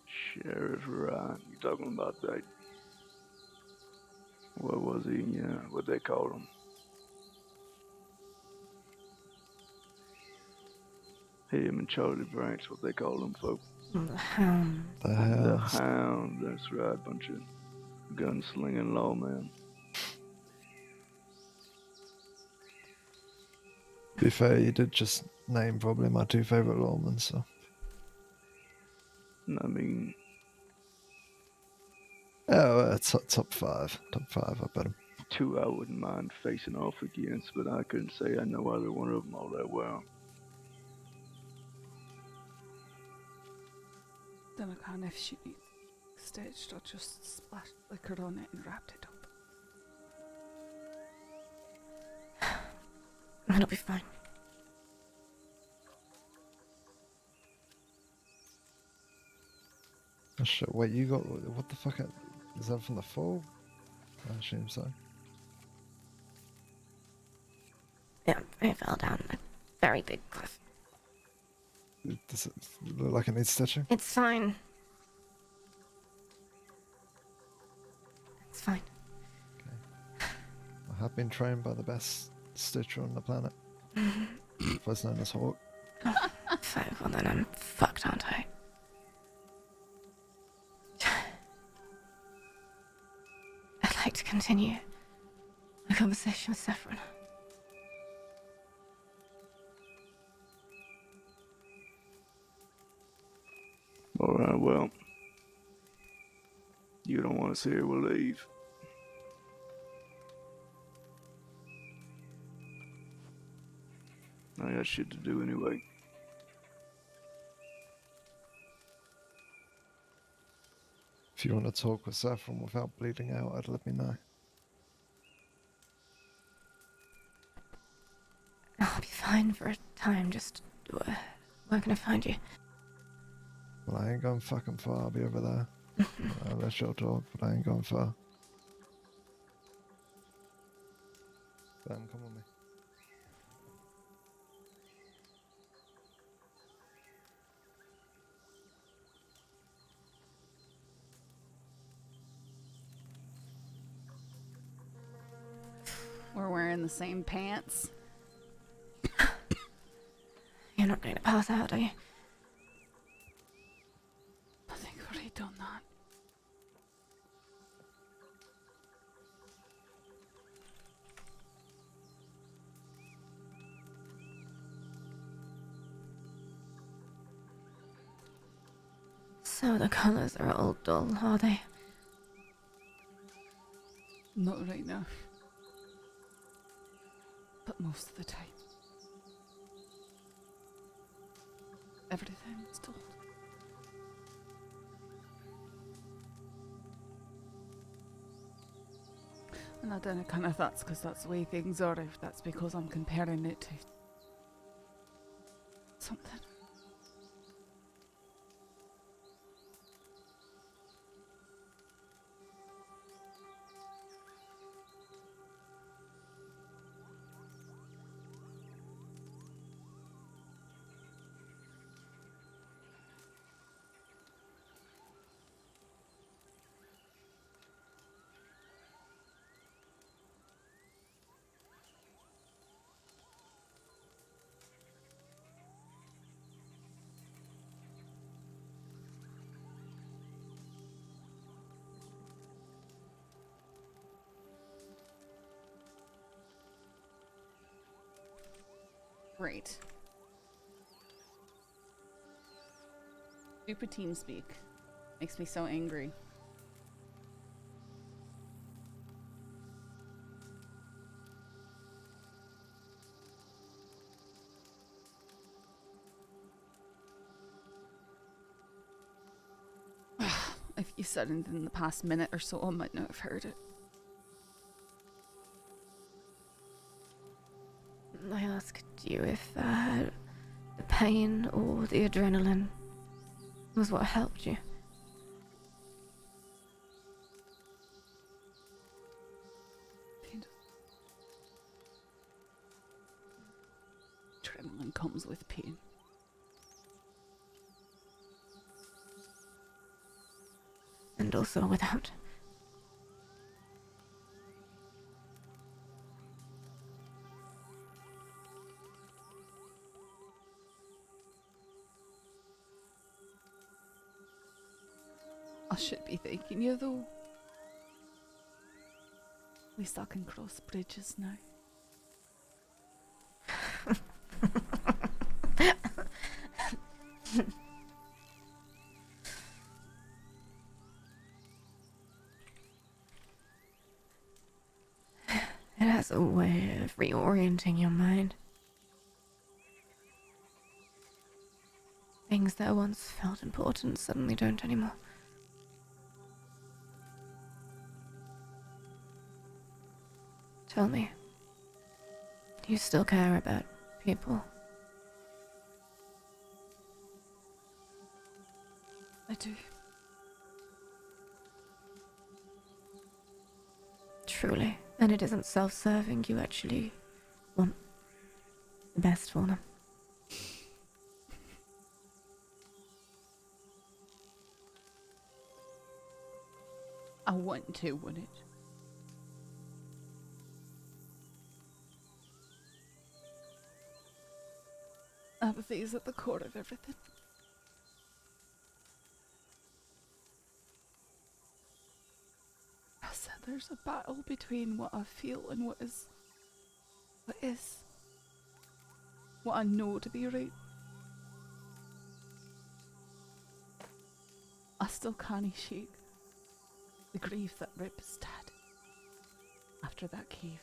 Sheriff Ryan. You talking about that? What was he? Yeah, what they called him? Him and Charlie Branch, what they called him, folks. The The hell? Hound. That's right, bunch of gunslinging lawmen. To be fair, you did just name probably my two favorite lawmen, so. I mean, Oh, top five. Top five, I bet him. two I wouldn't mind facing off against, but I couldn't say I know either one of them all that well. Then I can't if she needs bandaged, I just splashed liquor on it and wrapped it up. It'll be fine. Oh shit, wait, you got, what the fuck, is that from the fall? I assume so. Yeah, I fell down a very big cliff. Does it look like it needs stitching? It's fine. It's fine. I have been trained by the best stitcher on the planet. First known as Hawk. Fine, well then I'm fucked, aren't I? I'd like to continue a conversation with Saffron. Alright, well. You don't want us here, we'll leave. I got shit to do anyway. If you want to talk with Saffron without bleeding out, I'd let me know. I'll be fine for a time, just where can I find you? Well, I ain't going fucking far, I'll be over there. I'll let y'all talk, but I ain't going far. Ben, come with me. We're wearing the same pants. You're not going to pass out, are you? I think I've already done that. So the colours are all dull, are they? Not right now. But most of the time. Everything's dull. And I don't know kind of that's because that's the way things are, if that's because I'm comparing it to something. Great. Stupid team speak. Makes me so angry. If you said it in the past minute or so, I might not have heard it. I asked you if the pain or the adrenaline was what helped you. Kind of. Adrenaline comes with pain. And also without. I should be thanking you though. At least I can cross bridges now. It has a way of reorienting your mind. Things that once felt important suddenly don't anymore. Tell me, do you still care about people? I do. Truly. And it isn't self-serving, you actually want the best for them. I want to, wouldn't it? Apathy is at the core of everything. I said there's a battle between what I feel and what is. What I know to be right. I still can't shake the grief that Rufus had after that cave.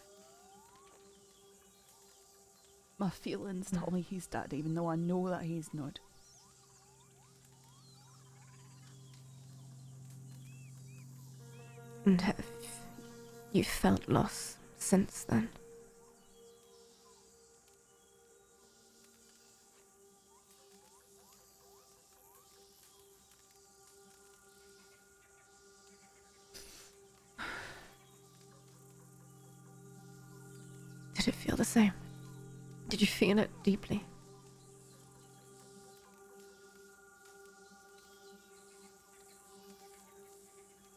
My feelings tell me he's dead, even though I know that he's not. And have you felt loss since then? Did it feel the same? Did you feel it deeply?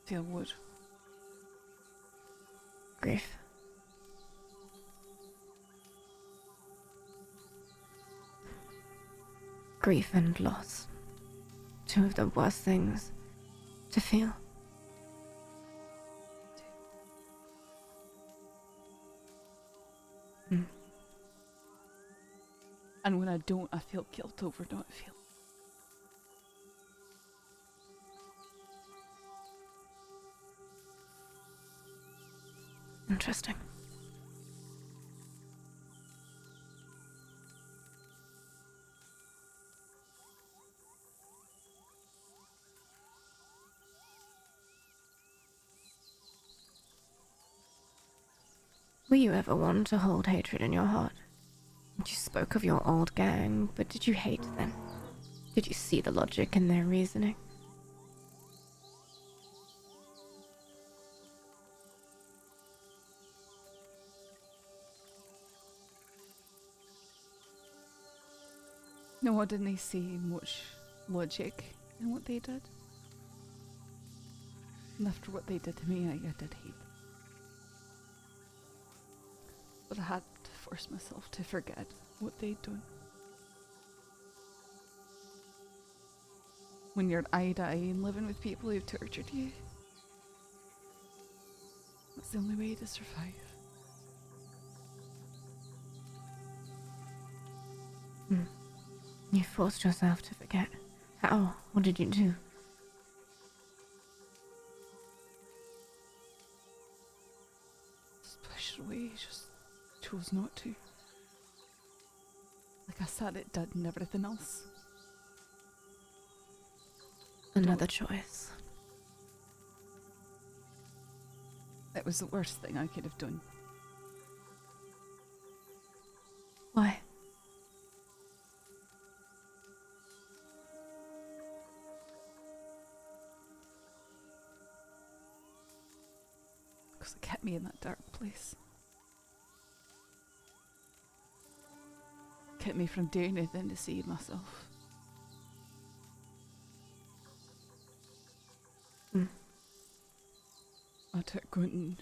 Feel what? Grief. Grief and loss. Two of the worst things to feel. And when I don't, I feel guilt over not feeling. Interesting. Were you ever one to hold hatred in your heart? You spoke of your old gang, but did you hate them? Did you see the logic in their reasoning? No, I didn't see much logic in what they did. And after what they did to me, I did hate them. But I had to force myself to forget what they'd done. When you're eye to eye and living with people who've tortured you, that's the only way to survive. You forced yourself to forget. How? What did you do? Just pushed it away, just chose not to. Like I said, it did and everything else. Another choice. It was the worst thing I could have done. Why? Because it kept me in that dark place. Kept me from doing anything to save myself. I took Quentin.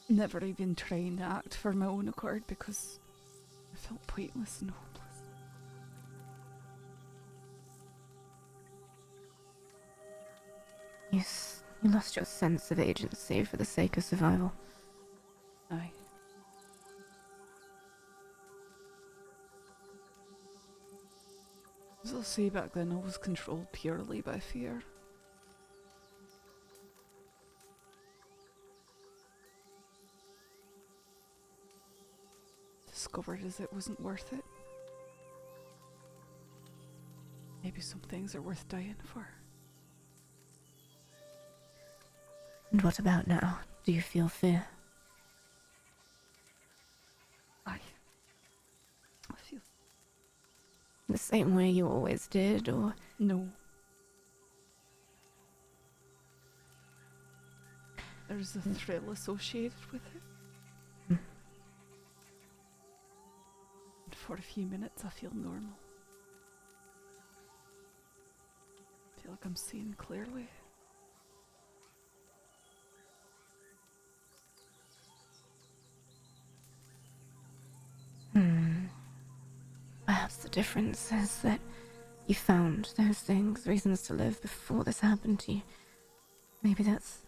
Never even trying to act for my own accord because I felt pointless and hopeless. You lost your sense of agency for the sake of survival. Aye. As I'll say, back then I was controlled purely by fear. Discovered as it wasn't worth it. Maybe some things are worth dying for. And what about now? Do you feel fear? I feel The same way you always did, or no. There's a thrill associated with it. Hmm. And for a few minutes, I feel normal. I feel like I'm seeing clearly. Perhaps the difference is that you found those things, reasons to live before this happened to you. Maybe that's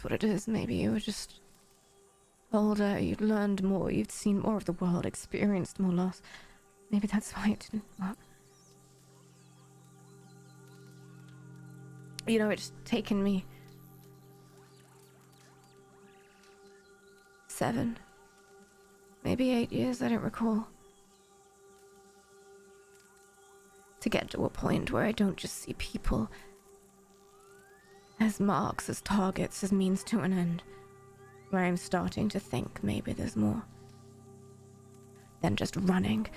what it is. Maybe you were just older, you'd learned more, you'd seen more of the world, experienced more loss. Maybe that's why it didn't work. You know, it's taken me 7, maybe 8 years, I don't recall, to get to a point where I don't just see people as marks, as targets, as means to an end, where I'm starting to think maybe there's more than just running,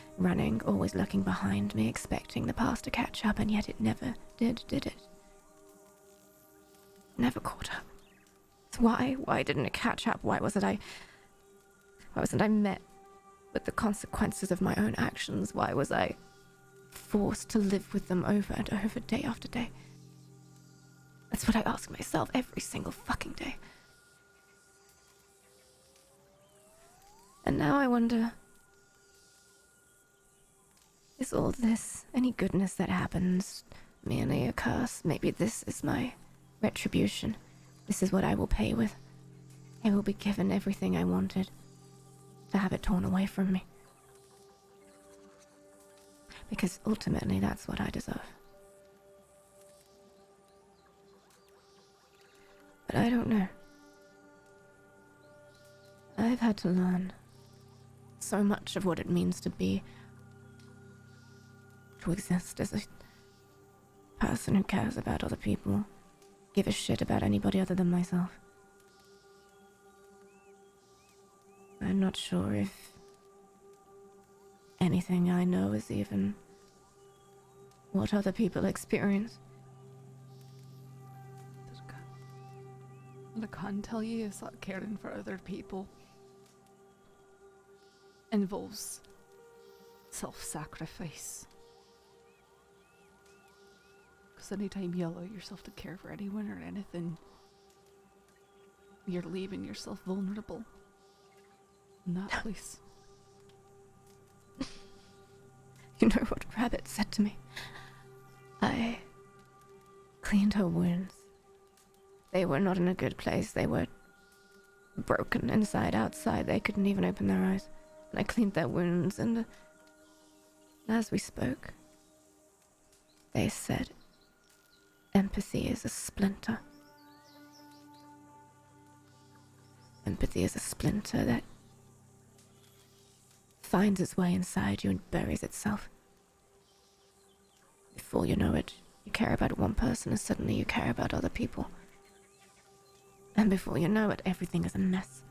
always looking behind me, expecting the past to catch up, and yet it never did it? Never caught up. So why didn't it catch up? Why wasn't I met with the consequences of my own actions? Why was I forced to live with them over and over, day after day? That's what I ask myself every single fucking day. And now I wonder, is all this, any goodness that happens, merely a curse? Maybe this is my retribution. This is what I will pay with. I will be given everything I wanted, to have it torn away from me. Because ultimately that's what I deserve. But I don't know. I've had to learn so much of what it means to exist as a person who cares about other people, give a shit about anybody other than myself. I'm not sure if anything I know is even what other people experience. What I can tell you is that caring for other people involves self-sacrifice. Because anytime you allow yourself to care for anyone or anything, you're leaving yourself vulnerable in that place. You know what Rabbit said to me? I cleaned her wounds. They were not in a good place. They were broken inside, outside. They couldn't even open their eyes. And I cleaned their wounds, and as we spoke, they said, empathy is a splinter. Empathy is a splinter that finds its way inside you and buries itself. Before you know it, you care about one person and suddenly you care about other people. And before you know it, everything is a mess.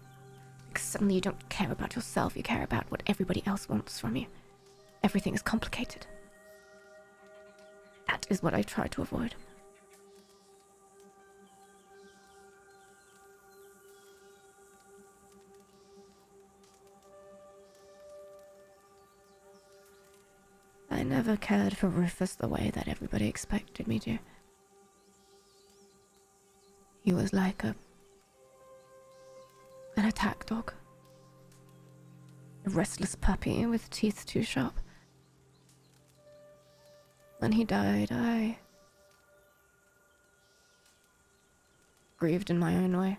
Because suddenly you don't care about yourself, you care about what everybody else wants from you. Everything is complicated. That is what I try to avoid. I never cared for Rufus the way that everybody expected me to. He was like an attack dog. A restless puppy with teeth too sharp. When he died, I grieved in my own way.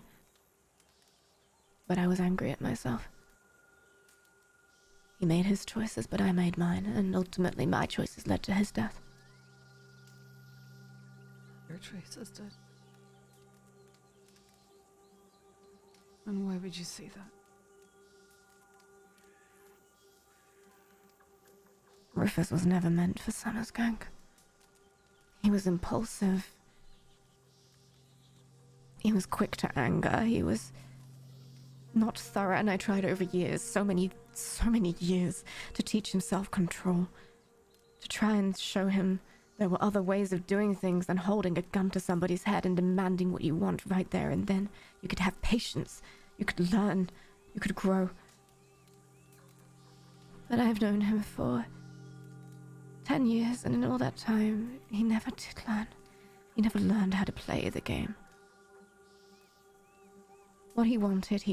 But I was angry at myself. He made his choices, but I made mine, and ultimately my choices led to his death. Your choices did. And why would you say that? Rufus was never meant for Summer's gang. He was impulsive. He was quick to anger. He was not thorough, and I tried over years, so many years, to teach him self-control. To try and show him there were other ways of doing things than holding a gun to somebody's head and demanding what you want right there and then. You could have patience. You could learn. You could grow. But I've known him for 10 years, and in all that time, he never did learn. He never learned how to play the game. What he wanted,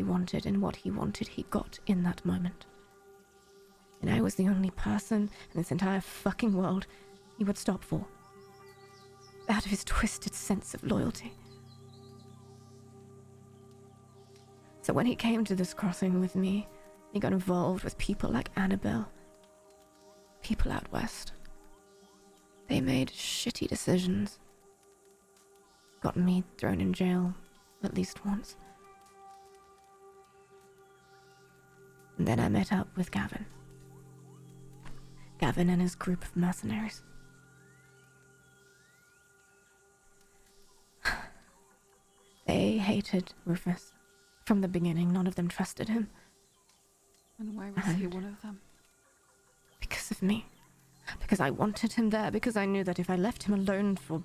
and what he wanted, he got in that moment. And I was the only person in this entire fucking world he would stop for. Out of his twisted sense of loyalty. So when he came to this crossing with me, he got involved with people like Annabelle. People out west. They made shitty decisions. Got me thrown in jail at least once. And then I met up with Gavin. Gavin and his group of mercenaries. They hated Rufus. From the beginning, none of them trusted him. And why was he one of them? Because of me. Because I wanted him there. Because I knew that if I left him alone for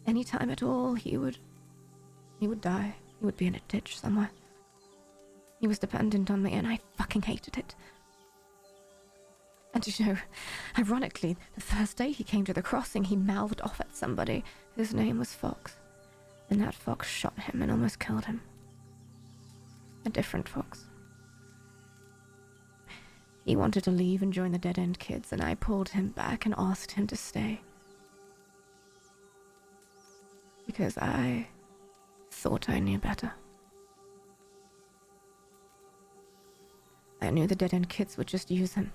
any time at all, he would die. He would be in a ditch somewhere. He was dependent on me, and I fucking hated it. And you know, ironically, the first day he came to the crossing, he mouthed off at somebody. His name was Fox. And that fox shot him and almost killed him. A different fox. He wanted to leave and join the Dead End Kids, and I pulled him back and asked him to stay. Because I thought I knew better. I knew the Dead End Kids would just use him.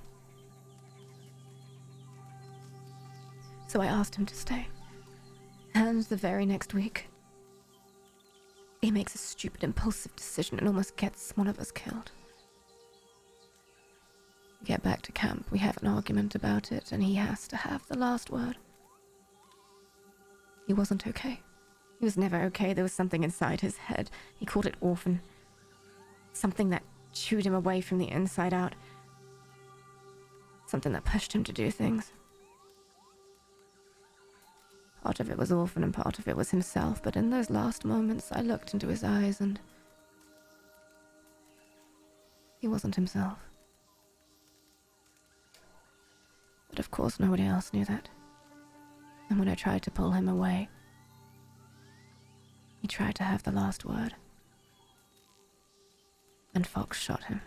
So I asked him to stay. And the very next week, he makes a stupid, impulsive decision and almost gets one of us killed. We get back to camp, we have an argument about it, and he has to have the last word. He wasn't okay. He was never okay. There was something inside his head. He called it orphan. Something that chewed him away from the inside out. Something that pushed him to do things. Part of it was orphan and part of it was himself, but in those last moments I looked into his eyes and he wasn't himself. But of course nobody else knew that. And when I tried to pull him away, he tried to have the last word. And Fox shot him.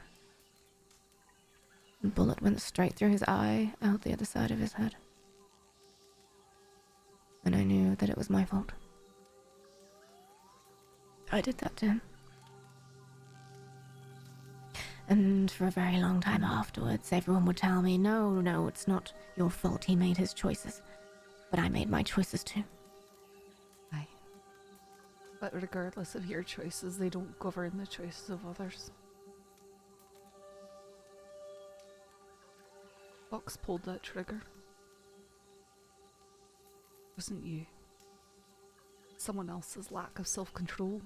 The bullet went straight through his eye, out the other side of his head. And I knew that it was my fault. I did that to him. And for a very long time afterwards, everyone would tell me, no, it's not your fault. He made his choices. But I made my choices too. Aye. But regardless of your choices, they don't govern the choices of others. Fox pulled that trigger. It wasn't you. Someone else's lack of self-control.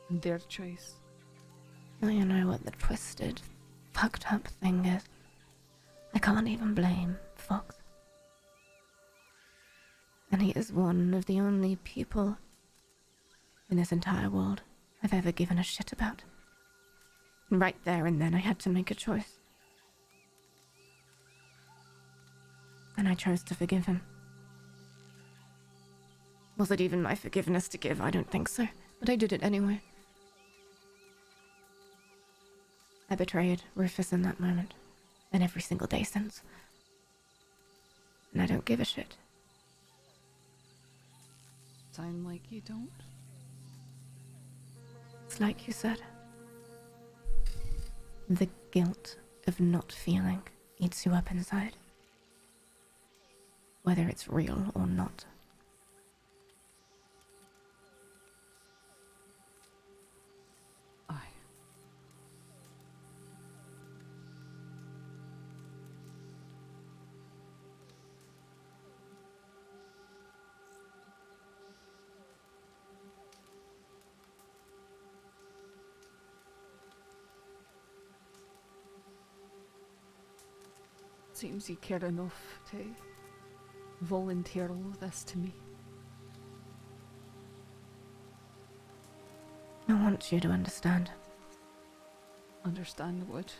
And their choice. Well, you know what the twisted, fucked up thing is? I can't even blame Fox. And he is one of the only people in this entire world I've ever given a shit about. And right there and then I had to make a choice. And I chose to forgive him. Was it even my forgiveness to give? I don't think so. But I did it anyway. I betrayed Rufus in that moment. And every single day since. And I don't give a shit. Sound like you don't? It's like you said. The guilt of not feeling eats you up inside. Whether it's real or not. Aye. Seems you care enough to volunteer all of this to me. I want you to understand. Understand what?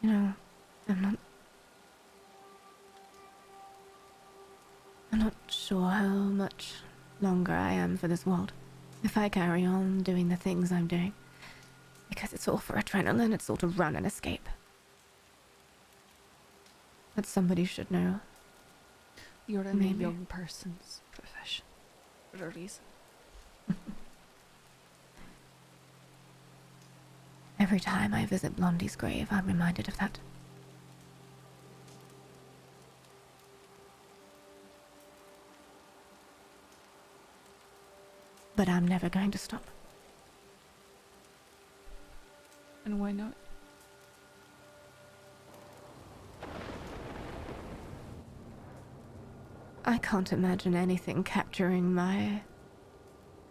You know, I'm not sure how much longer I am for this world. If I carry on doing the things I'm doing. Because it's all for adrenaline, it's all to run and escape. But somebody should know. You're in Maybe. a young person's profession for a reason. Every time I visit Blondie's grave, I'm reminded of that. But I'm never going to stop. And why not? I can't imagine anything capturing my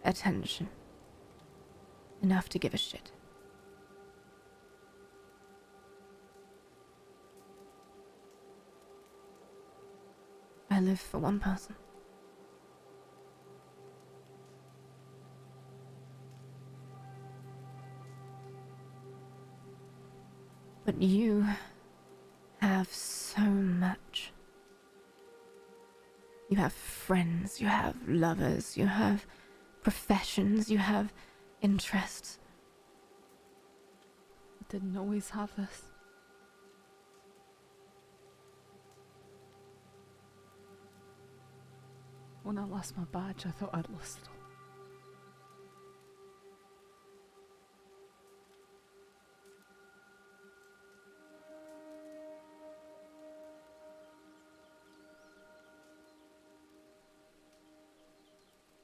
attention enough to give a shit. I live for one person. But you have so much. You have friends, you have lovers, you have professions, you have interests. I didn't always have this. When I lost my badge, I thought I'd lost it all.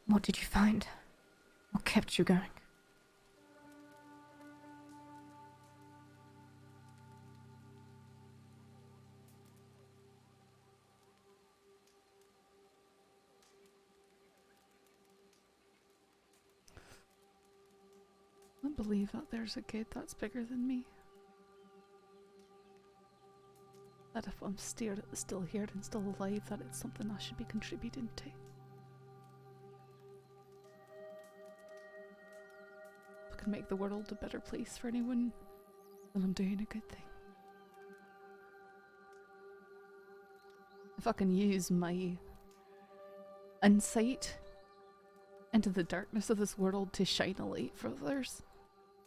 What did you find? What kept you going? I believe that there's a kid that's bigger than me. That if I'm still here and still alive, that it's something I should be contributing to. If I can make the world a better place for anyone, then I'm doing a good thing. If I can use my insight into the darkness of this world to shine a light for others,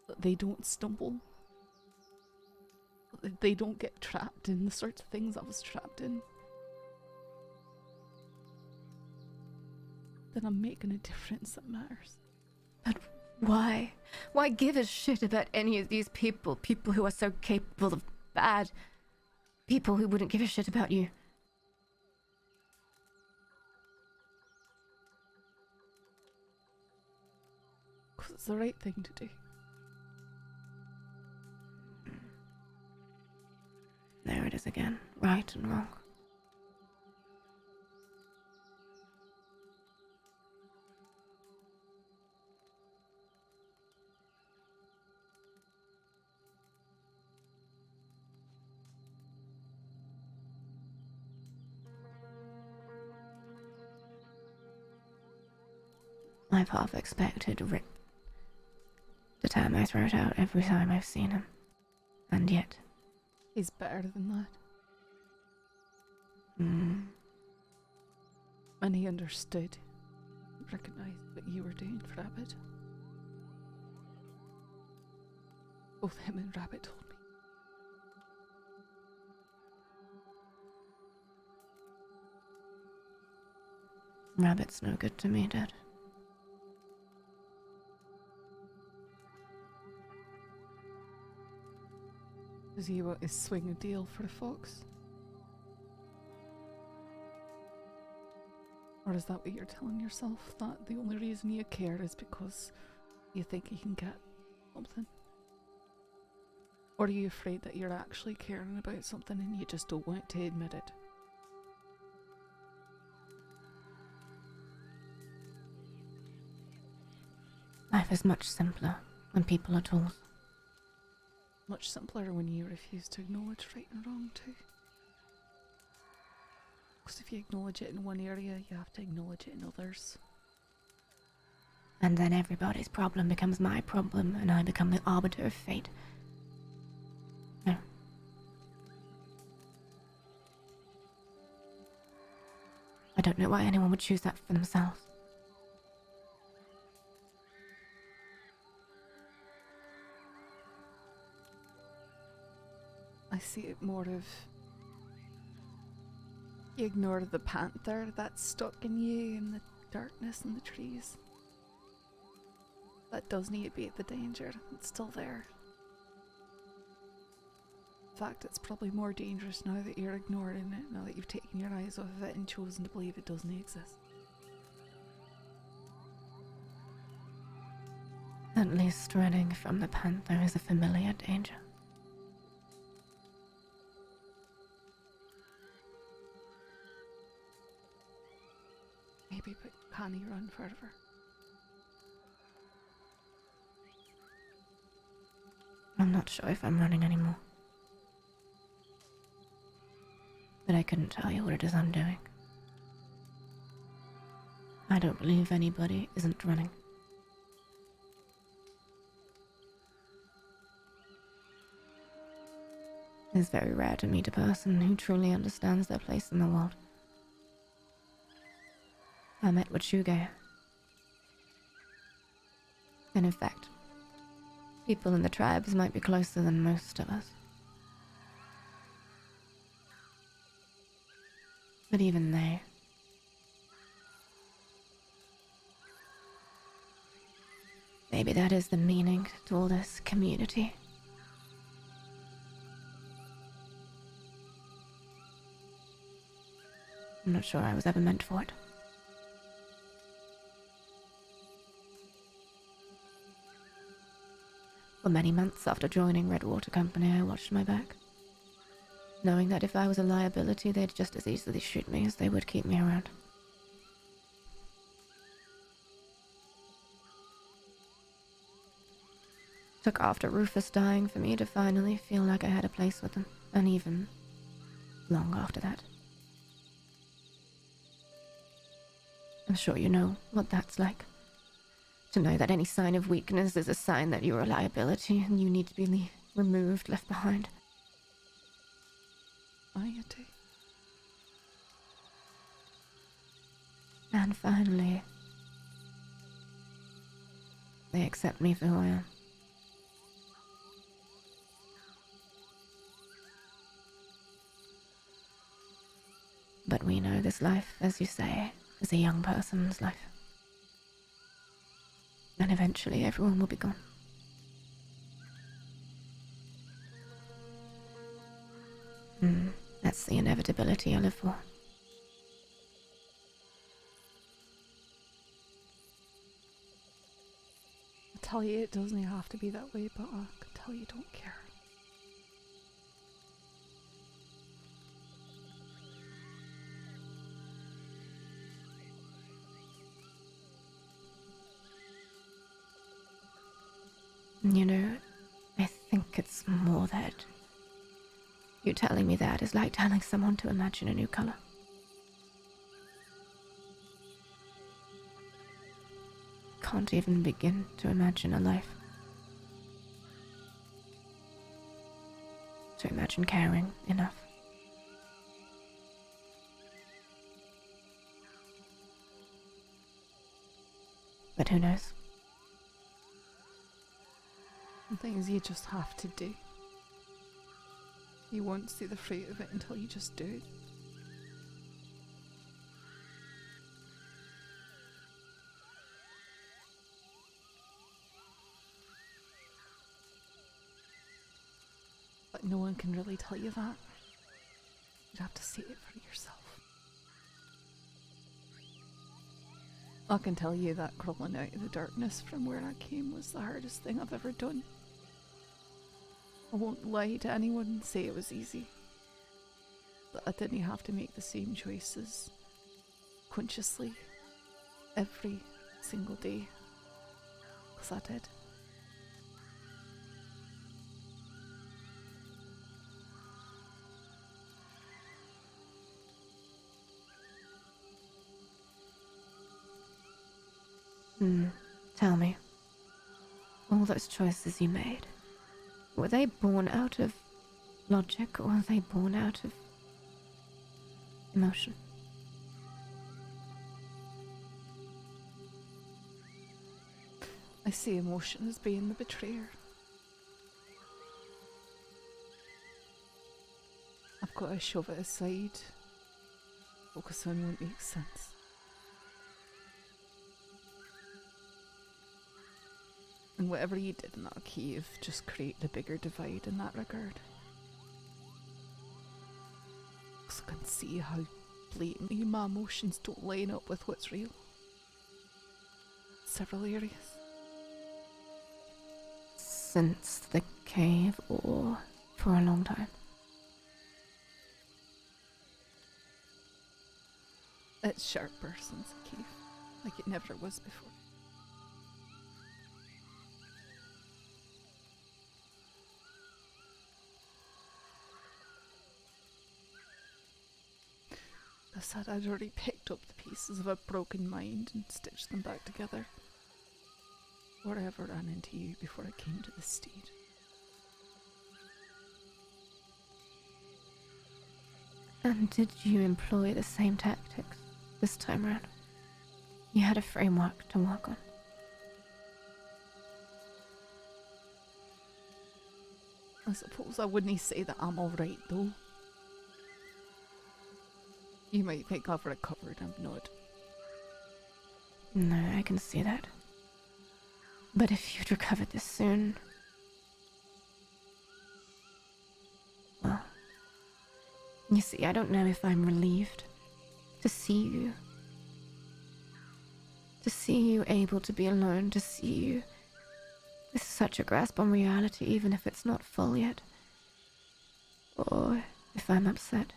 that they don't stumble, that they don't get trapped in the sorts of things I was trapped in, then I'm making a difference that matters. But why? Why give a shit about any of these people? People who are so capable of bad. People who wouldn't give a shit about you. Because it's the right thing to do. There it is again. Right and wrong. I've half expected Rick to tear my throat out every time I've seen him. And yet... He's better than that. And he understood, recognised what you were doing for Rabbit. Both him and Rabbit told me. Rabbit's no good to me, Dad. Does he want to swing a deal for the fox? Or is that what you're telling yourself? That the only reason you care is because you think you can get something? Or are you afraid that you're actually caring about something and you just don't want to admit it? Life is much simpler and people are tools. Much simpler when you refuse to acknowledge right and wrong too. Because if you acknowledge it in one area, you have to acknowledge it in others. And then everybody's problem becomes my problem, and I become the arbiter of fate. No. I don't know why anyone would choose that for themselves. I see it more of you ignore the panther that's stuck in you in the darkness and the trees. That does need to be the danger. It's still there. In fact, it's probably more dangerous now that you're ignoring it, now that you've taken your eyes off of it and chosen to believe it doesn't exist. At least running from the panther is a familiar danger. Maybe, but can he run forever? I'm not sure if I'm running anymore. But I couldn't tell you what it is I'm doing. I don't believe anybody isn't running. It's very rare to meet a person who truly understands their place in the world. I met Wachuge. And in fact, people in the tribes might be closer than most of us. But even they... Maybe that is the meaning to all this community. I'm not sure I was ever meant for it. For many months after joining Redwater Company, I watched my back, knowing that if I was a liability, they'd just as easily shoot me as they would keep me around. Took after Rufus dying for me to finally feel like I had a place with them, and even long after that. I'm sure you know what that's like. To know that any sign of weakness is a sign that you're a liability and you need to be removed, left behind. I do. And finally, they accept me for who I am. But we know this life, as you say, is a young person's life. And eventually everyone will be gone. That's the inevitability I live for. I tell you it doesn't have to be that way, but I can tell you don't care. You know, I think it's more that you telling me that is like telling someone to imagine a new color. Can't even begin to imagine a life. To imagine caring enough. But who knows? Some things you just have to do. You won't see the fruit of it until you just do it. But no one can really tell you that. You'd have to see it for yourself. I can tell you that crawling out of the darkness from where I came was the hardest thing I've ever done. I won't lie to anyone and say it was easy. That I didn't have to make the same choices consciously every single day. 'Cause I did. Tell me, all those choices you made, were they born out of logic or were they born out of emotion? I see emotion as being the betrayer. I've got to shove it aside. Focus on what makes sense. And whatever you did in that cave just created a bigger divide in that regard. Because I can see how blatantly my emotions don't line up with what's real. Several areas. Since the cave or for a long time? It's sharper since the cave, like it never was before. I said I'd already picked up the pieces of a broken mind and stitched them back together. Or I ever ran into you before I came to the steed. And did you employ the same tactics this time around? You had a framework to work on. I suppose I wouldn't say that I'm alright though. You might think I've recovered, I'm not. No, I can see that. But if you'd recovered this soon... Well... You see, I don't know if I'm relieved to see you. To see you able to be alone, to see you with such a grasp on reality, even if it's not full yet. Or if I'm upset.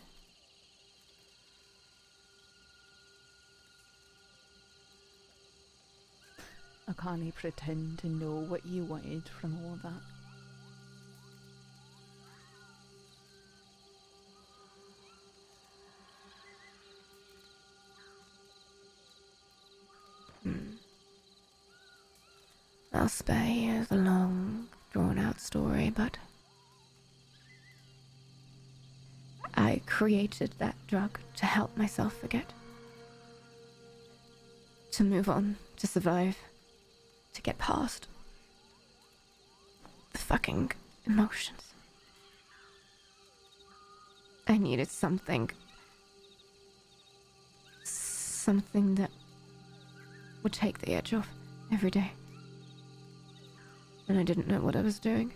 I can't pretend to know what you wanted from all of that. I'll spare you the long, drawn-out story, but I created that drug to help myself forget. To move on, to survive, to get past the fucking emotions. I needed something that would take the edge off every day. And I didn't know what I was doing.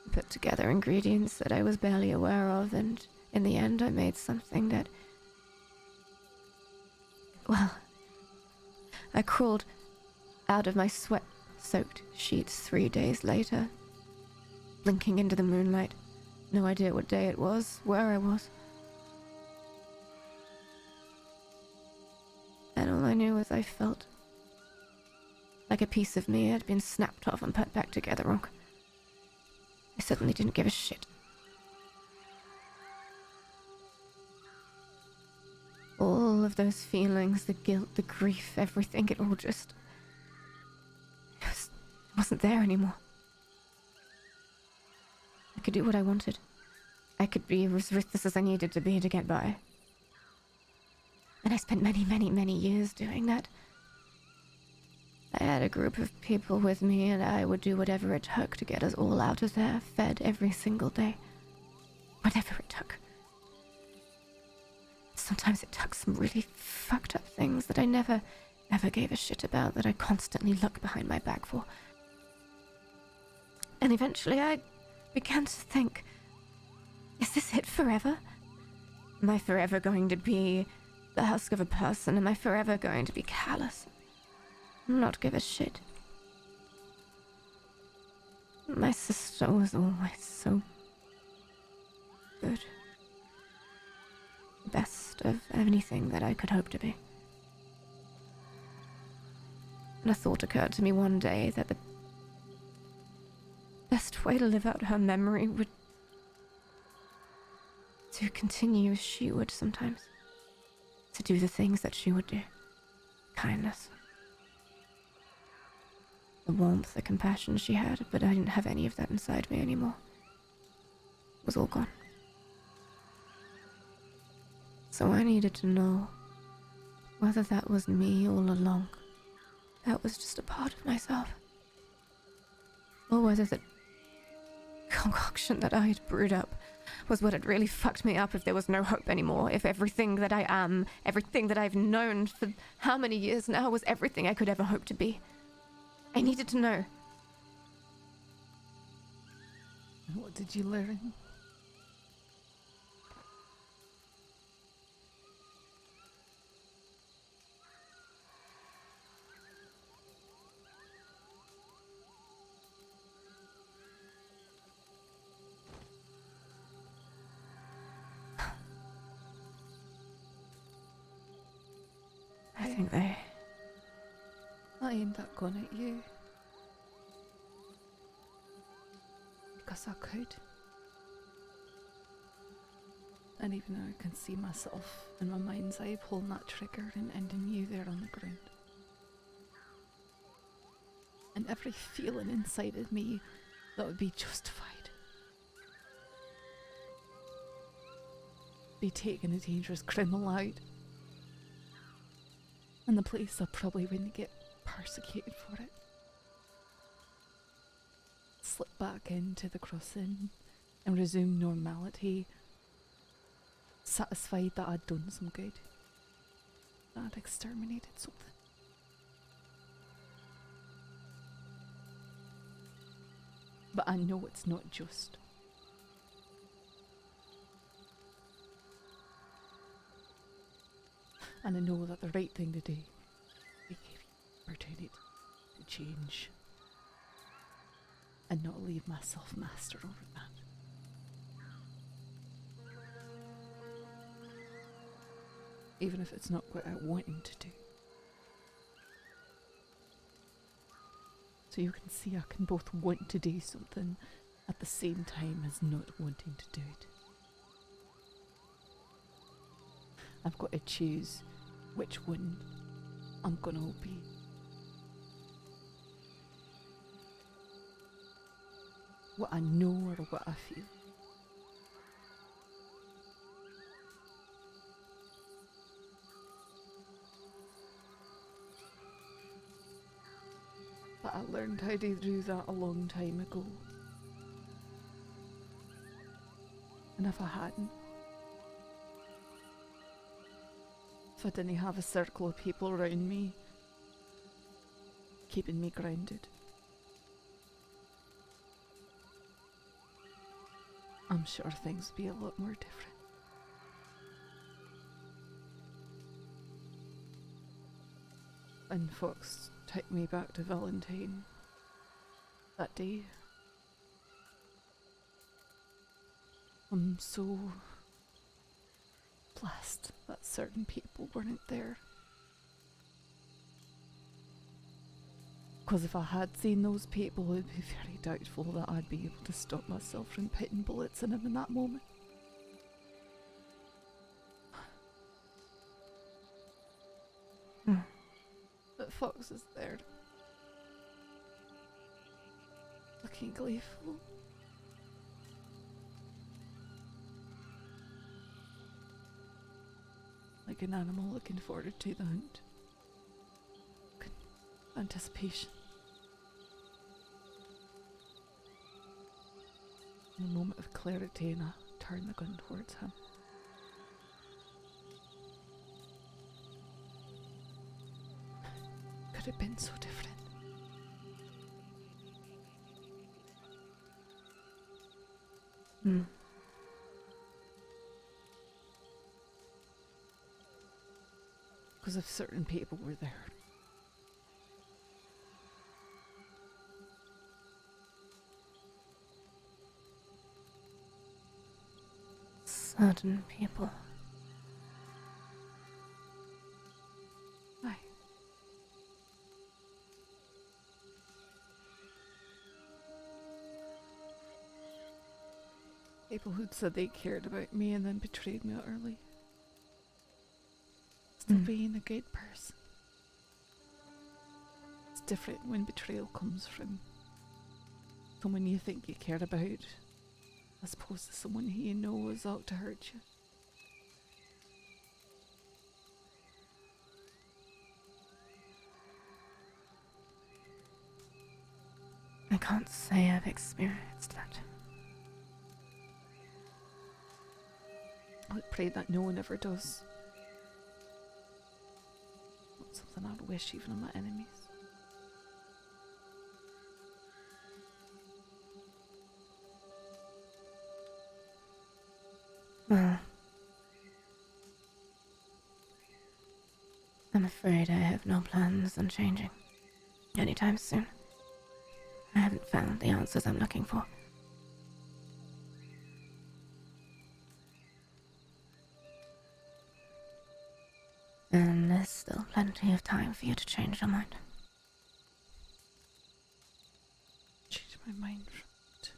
I put together ingredients that I was barely aware of, and in the end I made something that... Well, I crawled out of my sweat-soaked sheets 3 days later, blinking into the moonlight. No idea what day it was, where I was. And all I knew was I felt like a piece of me had been snapped off and put back together wrong. I suddenly didn't give a shit. All of those feelings, the guilt, the grief, everything, it all just... It wasn't there anymore. I could do what I wanted. I could be as ruthless as I needed to be to get by. And I spent many, many, many years doing that. I had a group of people with me, and I would do whatever it took to get us all out of there, fed every single day. Whatever it took. Sometimes it took some really fucked up things that I never, ever gave a shit about, that I constantly looked behind my back for. And eventually I began to think, is this it forever? Am I forever going to be the husk of a person? Am I forever going to be callous? Not give a shit. My sister was always so good. The best of anything that I could hope to be. And a thought occurred to me one day that the best way to live out her memory would to continue as she would sometimes. To do the things that she would do. Kindness. the warmth, the compassion she had, but I didn't have any of that inside me anymore. It was all gone. So I needed to know whether that was me all along, that was just a part of myself, or whether the concoction that I had brewed up was what had really fucked me up, if there was no hope anymore, if everything that I am, everything that I've known for how many years now was everything I could ever hope to be. I needed to know. And what did you learn? I think they... I aimed that gun at you. Because I could. And even though I can see myself in my mind's eye pulling that trigger and ending you there on the ground. And every feeling inside of me that would be justified. Be taking a dangerous criminal out. And the place I probably wouldn't get persecuted for it. Slip back into the crossing and resume normality, satisfied that I'd done some good, that I'd exterminated something. But I know it's not just. And I know that the right thing to do is give you the opportunity to change and not leave myself master over that. Even if it's not what I want him to do. So you can see I can both want to do something at the same time as not wanting to do it. I've got to choose which one I'm gonna obey. What I know or what I feel. But I learned how to do that a long time ago. And if I hadn't, if I didn't have a circle of people around me, keeping me grounded, I'm sure things would be a lot more different. And Fox took me back to Valentine that day. I'm so blessed that certain people weren't there. Because if I had seen those people, it'd be very doubtful that I'd be able to stop myself from putting bullets in him in that moment. But Fox is there, looking gleeful. Like an animal looking forward to the hunt. Anticipation. In a moment of clarity, and I turn the gun towards him. Could have been so different. Because if certain people were there. Certain people. Aye. People who'd said they cared about me and then betrayed me utterly. Still being a good person. different when betrayal comes from someone you think you care about, as opposed to someone who you know is out to hurt you. I can't say I've experienced that. I pray that no one ever does. Not something I'd wish even on my enemies. Well, I'm afraid I have no plans on changing anytime soon. I haven't found the answers I'm looking for. And there's still plenty of time for you to change your mind. Change my mind from it.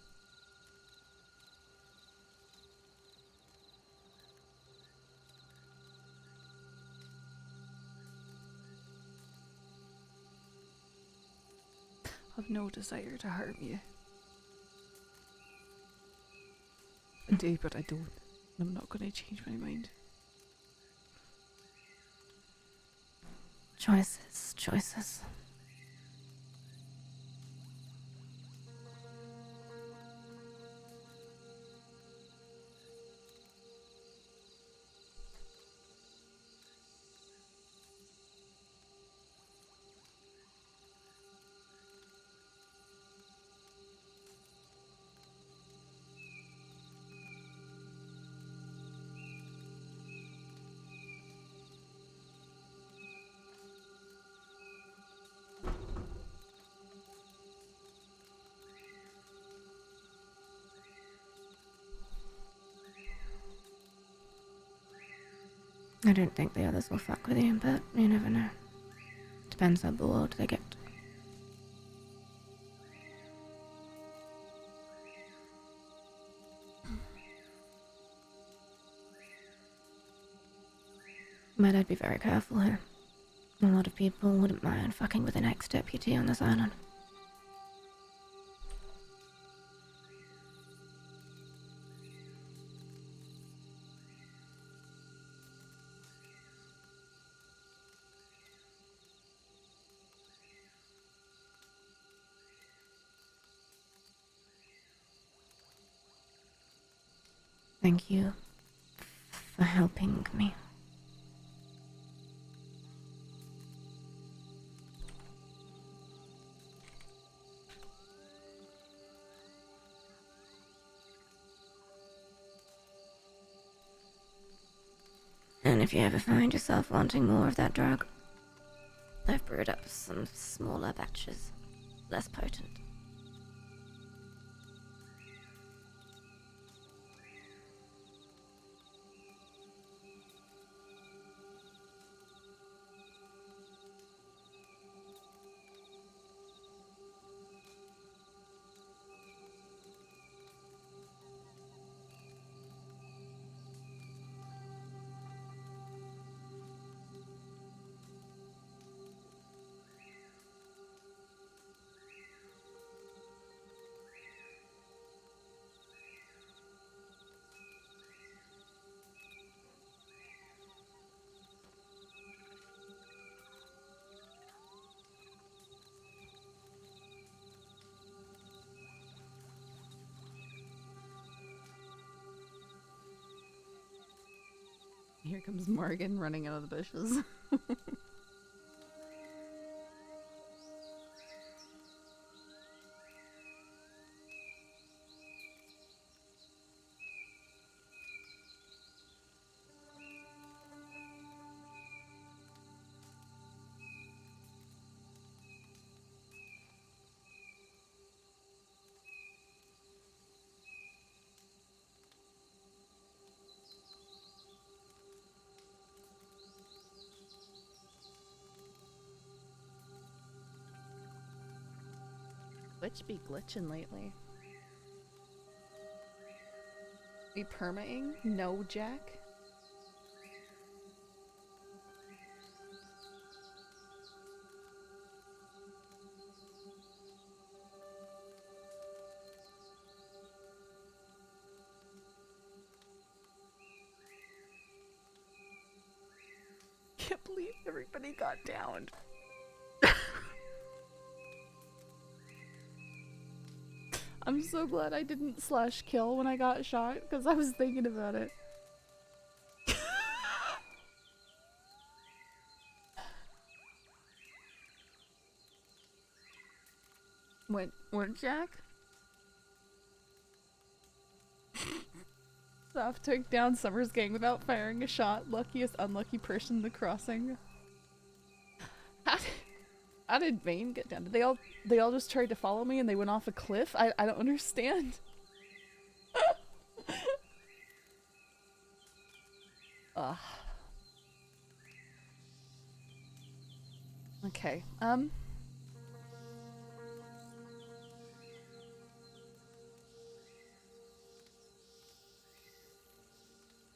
I've no desire to harm you. I do, but I don't. I'm not going to change my mind. Choices, choices. I don't think the others will fuck with you, but you never know. Depends how bored they get. But I'd be very careful here. A lot of people wouldn't mind fucking with an ex-deputy on this island. Thank you for helping me. And if you ever find yourself wanting more of that drug, I've brewed up some smaller batches, less potent. Here comes Morgan running out of the bushes. Twitch be glitching lately. Are you permaing? No, Jack? believe everybody got downed. I'm so glad I didn't slash kill when I got shot, because I was thinking about it. What, Jack? Soph took down Summer's gang without firing a shot. Luckiest unlucky person in the crossing. How did Vane get down? Did they all just tried to follow me and they went off a cliff? I don't understand. Ugh. Okay.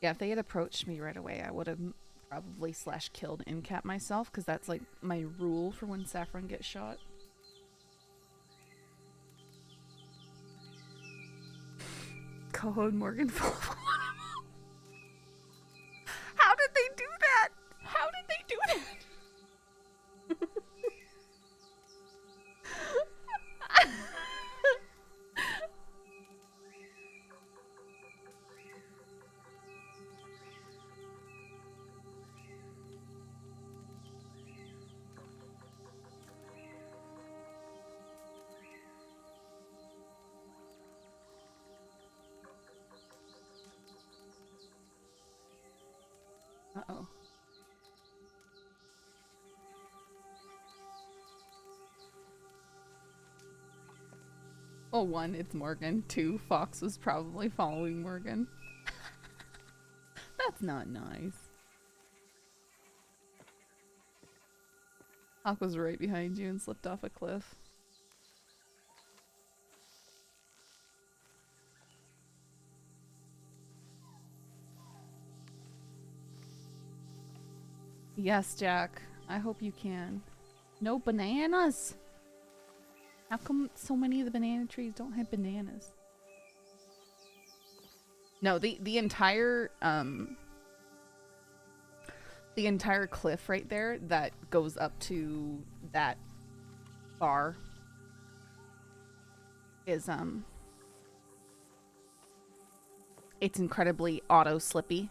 Yeah, if they had approached me right away, I would have probably slash killed and capped myself, because that's like my rule for when Saffron gets shot. Coho and Morgan fell off. How did they do that? How did they do that? Uh-oh. Well, 1, it's Morgan. 2, Fox was probably following Morgan. That's not nice. Hawk was right behind you and slipped off a cliff. Yes, Jack. I hope you can. No bananas! How come so many of the banana trees don't have bananas? No, the entire cliff right there that goes up to that bar is it's incredibly auto slippy.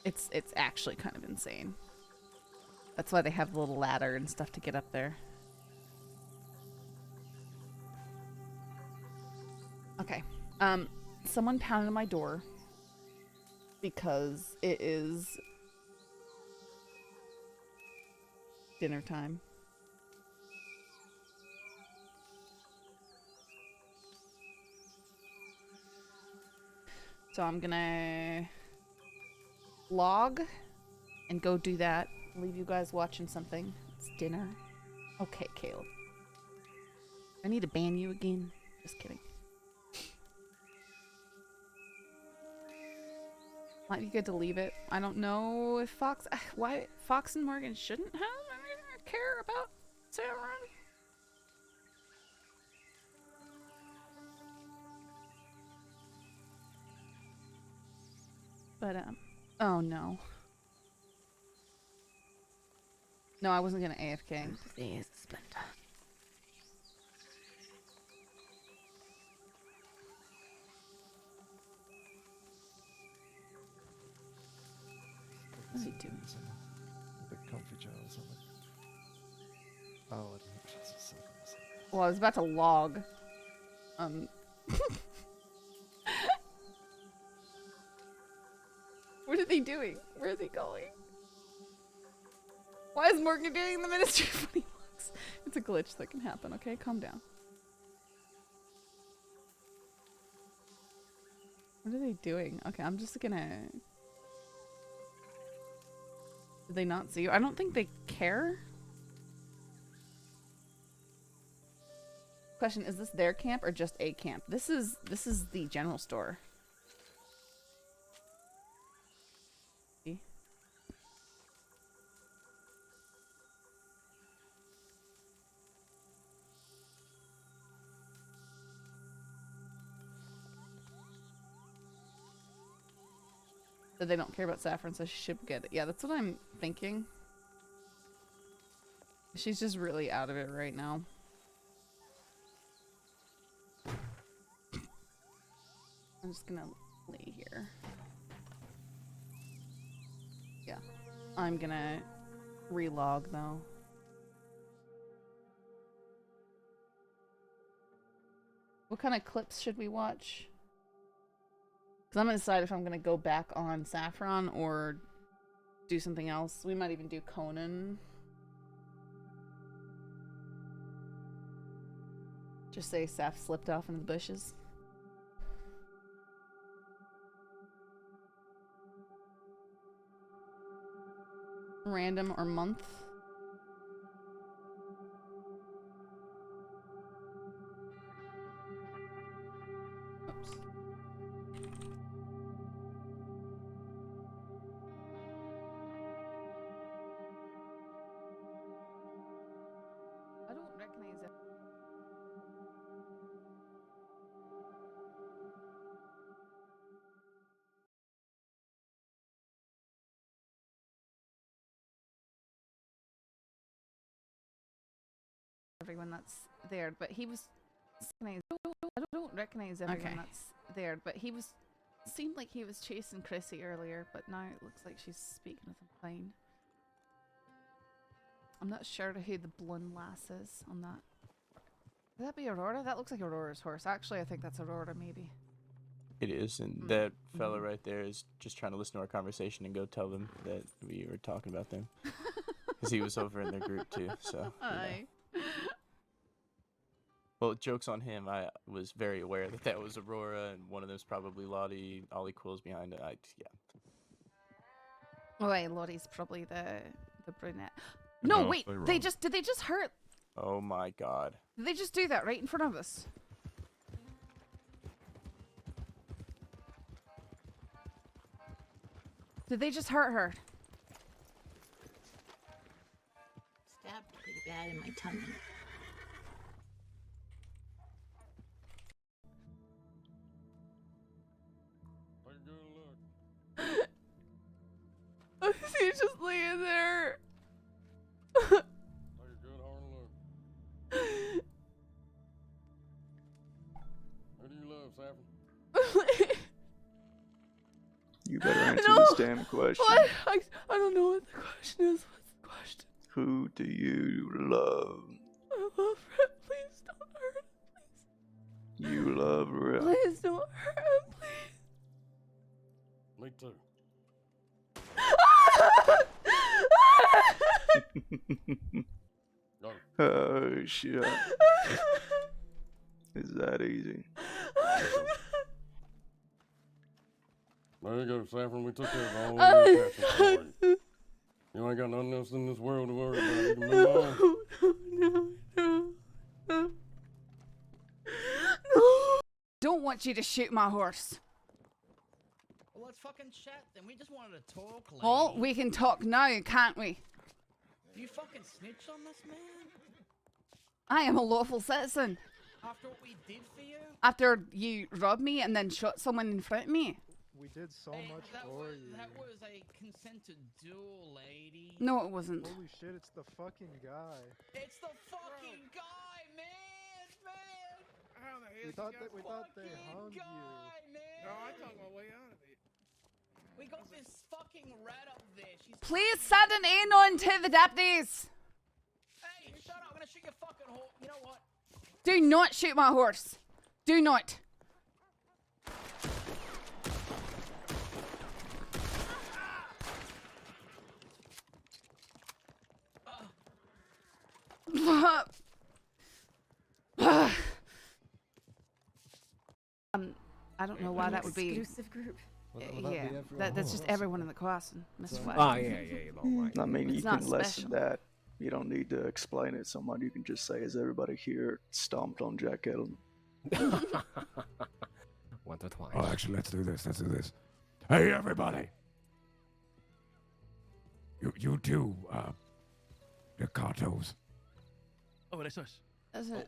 It's actually kind of insane. That's why they have the little ladder and stuff to get up there. Okay. Someone pounded my door because it is dinner time. So I'm gonna log and go do that. Leave you guys watching something. It's dinner. Okay, Caleb. I need to ban you again. Just kidding. Might be good to leave it. I don't know if why Fox and Morgan shouldn't have any care about Saffron. But oh no. No, I wasn't gonna AFK. There's a splinter. What is he doing? A big comfy chair or something. Oh, I didn't trust myself. Well, I was about to log. What are they doing? Where are they going? Why is Morgan doing the Ministry of Funny Looks? It's a glitch that can happen, okay? Calm down. What are they doing? Okay, I'm just gonna... Did they not see you? I don't think they care. Question, is this their camp or just a camp? This is the general store. See? That they don't care about Saffron, so she should get it. Yeah, that's what I'm thinking. She's just really out of it right now. I'm just gonna lay here. Yeah. I'm gonna relog though. What kind of clips should we watch? Because I'm gonna decide if I'm gonna go back on Saffron or do something else. We might even do Conan. Just say Saf slipped off into the bushes. Random or month. Oops. I don't recognize it. Everyone that's there, but he was. I don't recognize everyone that's there, but he was. Seemed like he was chasing Chrissy earlier, but now it looks like she's speaking with him fine. I'm not sure who the blonde lass is on that. Could that be Aurora? That looks like Aurora's horse. Actually, I think that's Aurora, maybe. It is, and that fella right there is just trying to listen to our conversation and go tell them that we were talking about them. Because he was over in their group too, so. You know. Aye. Well, joke's on him. I was very aware that that was Aurora, and one of them's probably Lottie. Ollie Quill's behind it. Yeah. Oh wait, Lottie's probably the brunette. No, No, wait. they're They wrong. just did they just hurt? Oh my God. Did they just do that right in front of us? Did they just hurt her? Stabbed pretty bad in my tummy. He's just laying there. Who do you love, Saffron? You better answer No. this damn question. What? I don't know what the question is. What's the question? Who do you love? I love Red. Please don't hurt him. You love Red. Please don't hurt him. Please. Me too. Go. Oh shit. Is that easy? There you go, Saffron. We took care of all of your passions for you. You ain't got nothing else in this world to worry about. You can move on. No. Don't want you to shoot my horse. Well, let's fucking chat then. We just wanted to talk, lady. Well, we can talk now, can't we? You fucking snitched on this man? I am a lawful citizen. After what we did for you? After you robbed me and then shot someone in front of me. We did so Hey, much that for was, you. That was a consented duel, lady. No, it wasn't. Holy shit, it's the fucking guy. It's the fucking guy, man! How the hell We thought they hung you. man! No, I talked my way out of it. We got this fucking rat up there. She's Please send an anon to the deputies. Hey, shut up! I'm gonna shoot your fucking horse. You know what? Do not shoot my horse. Do not. I don't know why that would be. Exclusive group. Will that be Yeah, everyone? that's just everyone in the class, and Mr. White. Oh, yeah, you're all right. I mean, It's you not can lessen special. that. You don't need to explain it to someone. You can just say, "Is everybody here stomped on Jack Edelman?" Once or twice. Oh, actually, let's do this. Let's do this. Hey, everybody! You two, the cartos. Oh, that's us. Isn't,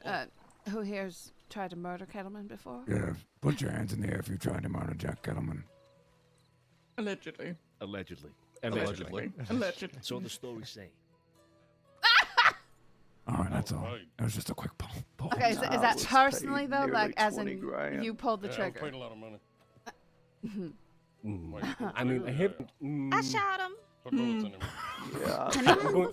who here's tried to murder Kettleman before? Yeah, put your hands in the air if you tried to murder Jack Kettleman. Allegedly. Allegedly. Allegedly. So the stories say. All right, that's all. It was just a quick pull. Okay, is that personally though, like as in you pulled the Yeah, I trigger? paid a lot of money. I mean, I haven't. I shot him. Put bullets in him. Yeah,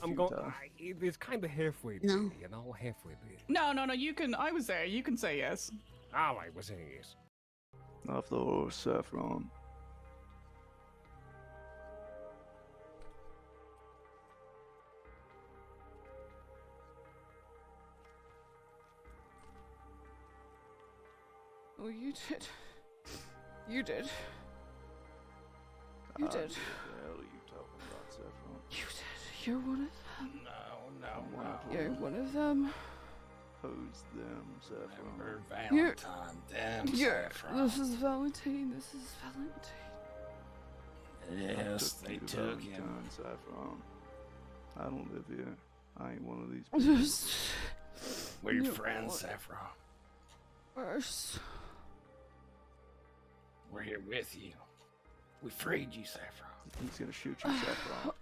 I'm going. It's kind of halfway there, you know, halfway there. No. You can. I was there. You can say yes. All right, we're saying yes. Off the horse, Saffron. Oh, you did. You did. You did. What the hell are you talking about, Saffron? You did. You're one of them. No. You're one of them. Who's them, Saffron? Valentine. Damn. This is Valentine. This is Valentine. Yes, they took him. Valentine, Saffron. I don't live here. I ain't one of these people. We're your friends, Saffron. Worse. We're here with you. We freed you, Saffron. He's gonna shoot you, Saffron.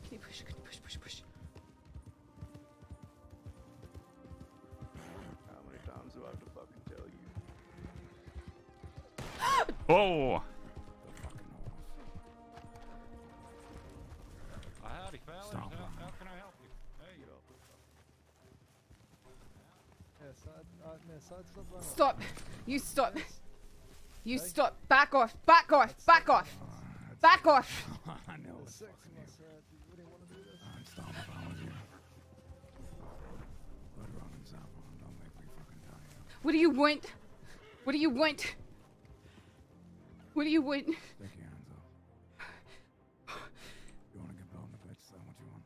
Can you push? Can you push? How many times do I have to fucking tell you? Oh! Howdy, fellas. Stop. How can I help you? Hey, Stop! You stop! You stop! Back off! Back off! Back off! Back off! I know. I'm stopping if I was you. Blood running, Saffron. Don't make me fucking tell you. What do you want? What do you want? What do you want? Stick your hands up. You want to get blown in the face? Is that what you want?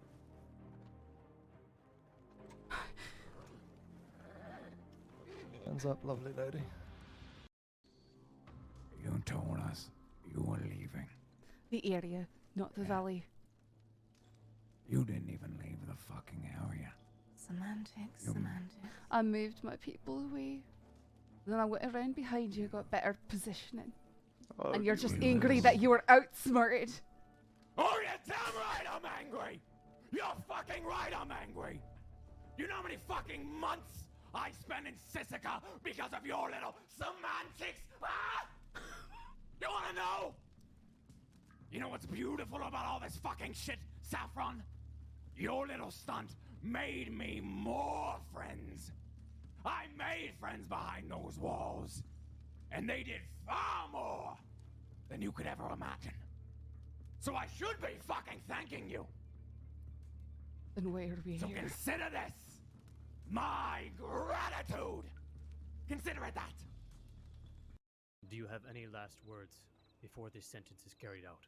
Hands up, lovely lady. You told us you were leaving. The area, not the valley. You didn't even leave the fucking area. Semantics, You- semantics. I moved my people away. Then I went around behind you, got better positioning. Oh, And you're just you angry was- that you were outsmarted. Oh, you're damn right I'm angry! You're fucking right I'm angry! You know how many fucking months I spent in Sisika because of your little semantics? Ah! You wanna know? You know what's beautiful about all this fucking shit, Saffron? Your little stunt made me more friends. I made friends behind those walls. And they did far more than you could ever imagine. So I should be fucking thanking you. Then why are we So here? consider this my gratitude. Consider it that. Do you have any last words before this sentence is carried out?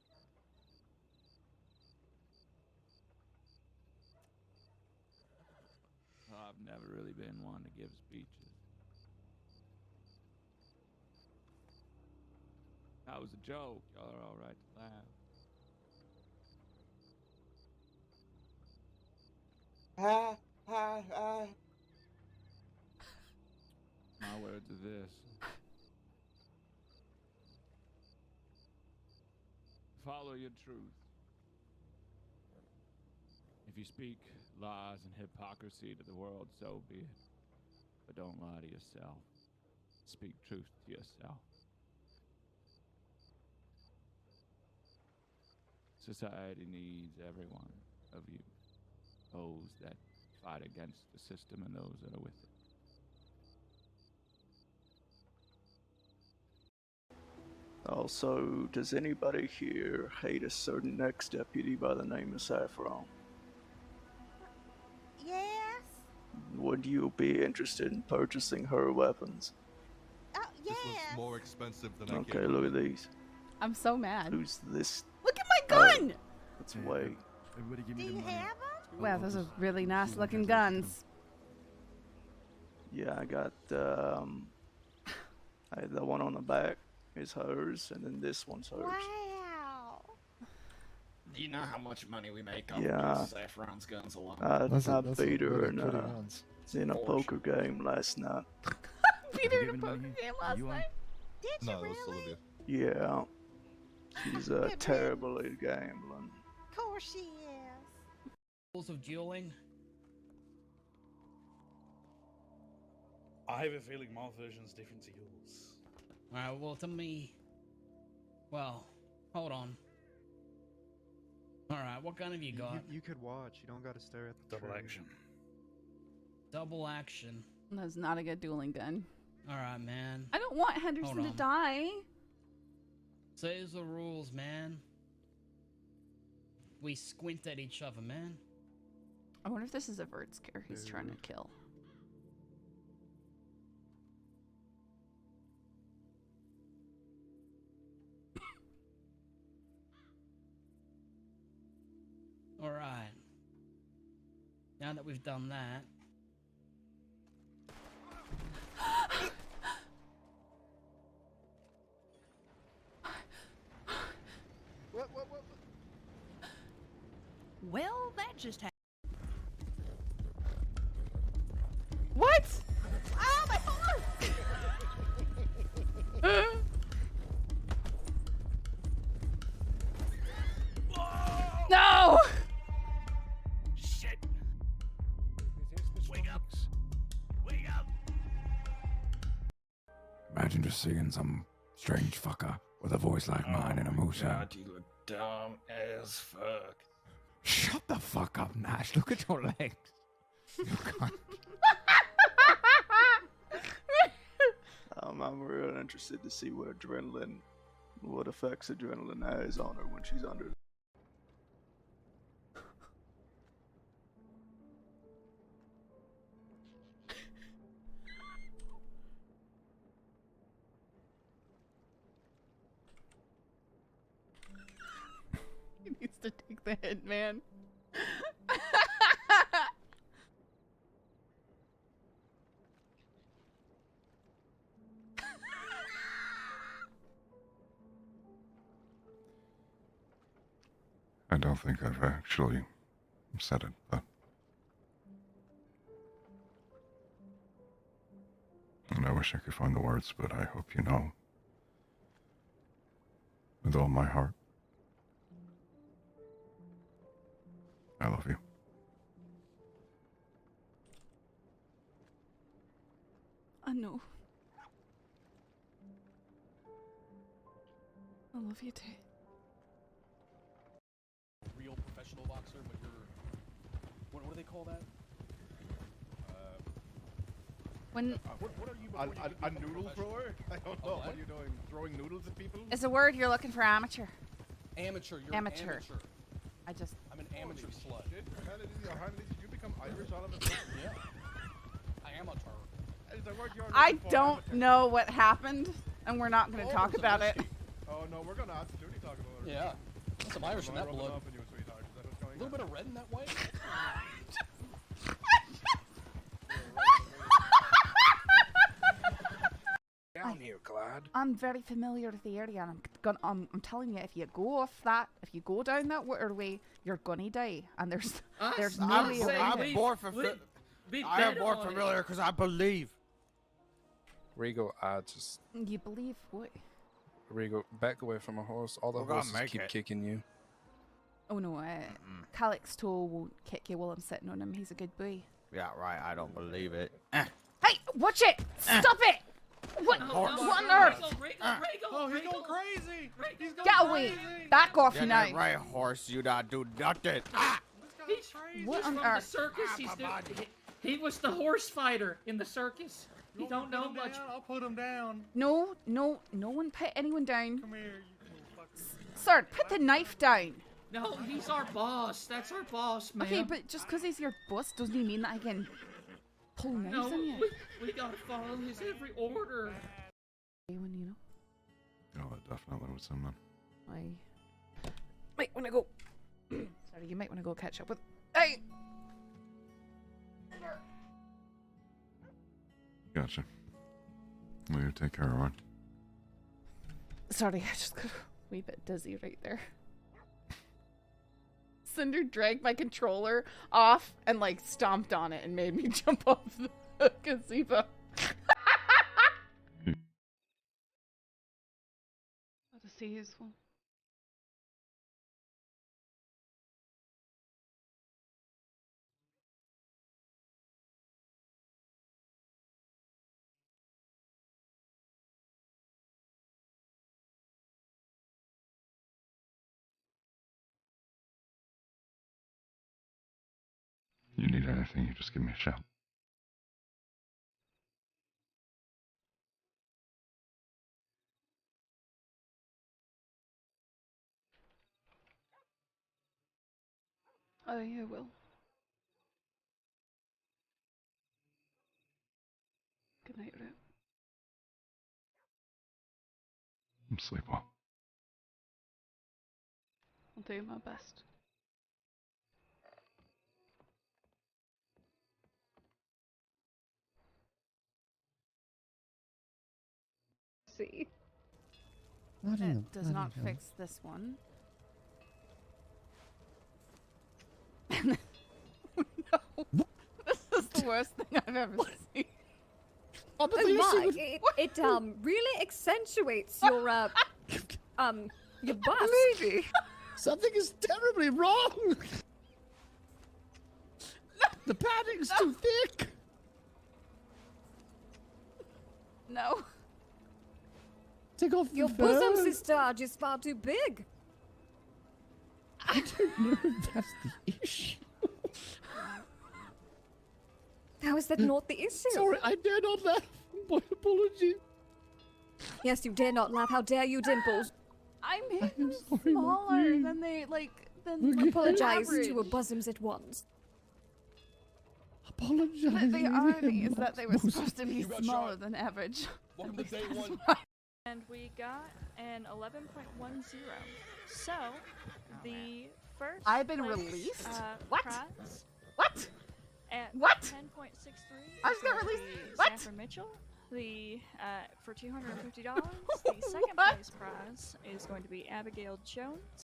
I've never really been one to give speeches. That was a joke. Y'all are all right to laugh. My words are this. Follow your truth. If you speak lies and hypocrisy to the world, so be it. But don't lie to yourself. Speak truth to yourself. Society needs every one of you. Those that fight against the system and those that are with it. Also, does anybody here hate a certain ex-deputy by the name of Saffron? Yes. Would you be interested in purchasing her weapons? Oh, This was more expensive than I Okay, gave look her. at these. I'm so mad. Who's this? Look at my gun! That's way. Everybody give Do me the you money. have them? Wow, those are really nice looking guns. Yeah, I got the one on the back. is hers, and then this one's hers. Wow. Do you know how much money we make off Yeah. of just Saffron's guns alone? I That's beat her really in pretty a guns. poker game last night. Beat her in a poker game last night. Did No, you that's really? Olivia. Yeah. She's terribly gambling. Of course she is. Rules of dueling. I have a feeling my version's different to yours. Alright, well, tell me. Well, hold on. Alright, what gun have you got? You could watch. You don't gotta stare at the Double tree. action. Double action. That's not a good dueling gun. Alright, man. I don't want Henderson Hold to on. die. Says the rules, man. We squint at each other, man. I wonder if this is a Vert's care he's trying to kill. Alright. Now that we've done that. What? Well, that just happened. What? Oh, my horse! No! Shit! Wake up! Wake up! Imagine just seeing some strange fucker with a voice like mine in a moose hat. God, you look dumb as fuck. Shut the fuck up, Nash. Look at your legs. You cunt. I'm real interested to see what effects adrenaline has on her when she's under. He needs to take the hit, man. I don't think I've actually said it, but and I wish I could find the words, but I hope you know with all my heart, I love you. I know. I love you too. Real professional boxer, but you're what do they call that? When What are you? A noodle thrower? I don't know. What are you doing? Throwing noodles at people? it's a word you're looking for, amateur. Amateur. You're Amateur. An amateur. I just. I'm an amateur slut. Shit, did you become Irish all of a sudden? Yeah. I am a turd. Is the word you're I looking for don't amateur? know what happened, and we're not going to talk about it. Oh no, we're gonna absolutely talk about it. Yeah. Got some Irish in that blood. Up in you, sweetheart. Is that what's going A little bit of red in that white. Down here, Clyde. I'm very familiar with the area, and I'm telling you, if you go down that waterway, you're gonna die. And there's no way around it. I am more familiar because I believe. Rigo, I just You believe what? Rigo, back away from a horse. All the We're gonna horses make keep it. kicking you. Oh no, Calyx toe won't kick you while I'm sitting on him. He's a good boy. Yeah, right. I don't believe it. Hey, watch it! Stop it! What on earth? Oh, he's going crazy. He's going Get away! Back off Get now! that right, horse. You not do nothing. What on from the earth? circus. He was the horse fighter in the circus. He don't know much. I'll put him down. No one put anyone down. Come here, you little fucker. Sir, put the knife down. No, he's our boss. That's our boss, man. Okay, but just because he's your boss doesn't mean that I can pull knives no, on you. we gotta follow his every order. When you know. Oh, that definitely was him then. I might want to go. Sorry, you might want to go catch up with. Hey. Gotcha. Well, you take care, alright? Sorry, I just got a wee bit dizzy right there. Cinder dragged my controller off and like stomped on it and made me jump off the gazebo. To see useful. You need anything, you just give me a shout. Oh, yeah, I will. Good night, Rip. Sleep well. I'll do my best. See? What in It the does not bloody hell? fix this one. No. This is the worst thing I've ever seen. Oh, but Oh the my, issue with- it really accentuates your bust. Lady, something is terribly wrong. The padding's too thick. No. Take off Your the bosom, fur. sister, is far too big. I don't know if that's the issue. How is that not the issue? Sorry, I dare not laugh. My apology. Yes, you dare not laugh. How dare you, Dimples? I made them smaller than they than Apologize average. to your bosoms at once. Apologize. But the irony is Not that they were most- supposed to be You got smaller shot. than average. Welcome to day one. And we got an 11.10. So, the first I've been place, released? What? Prize what? At What? 10.63. I just got released. What? Saffron Mitchell. The for $250. The second place prize is going to be Abigail Jones.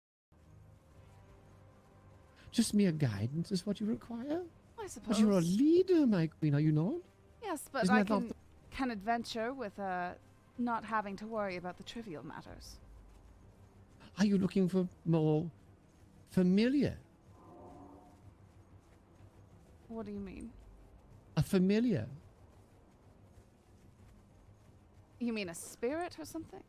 Just mere guidance is what you require? I suppose. But you're a leader, my queen, are you not? Yes, but Isn't I that not can adventure with not having to worry about the trivial matters. Are you looking for more familiar? What do you mean? A familiar? You mean a spirit or something?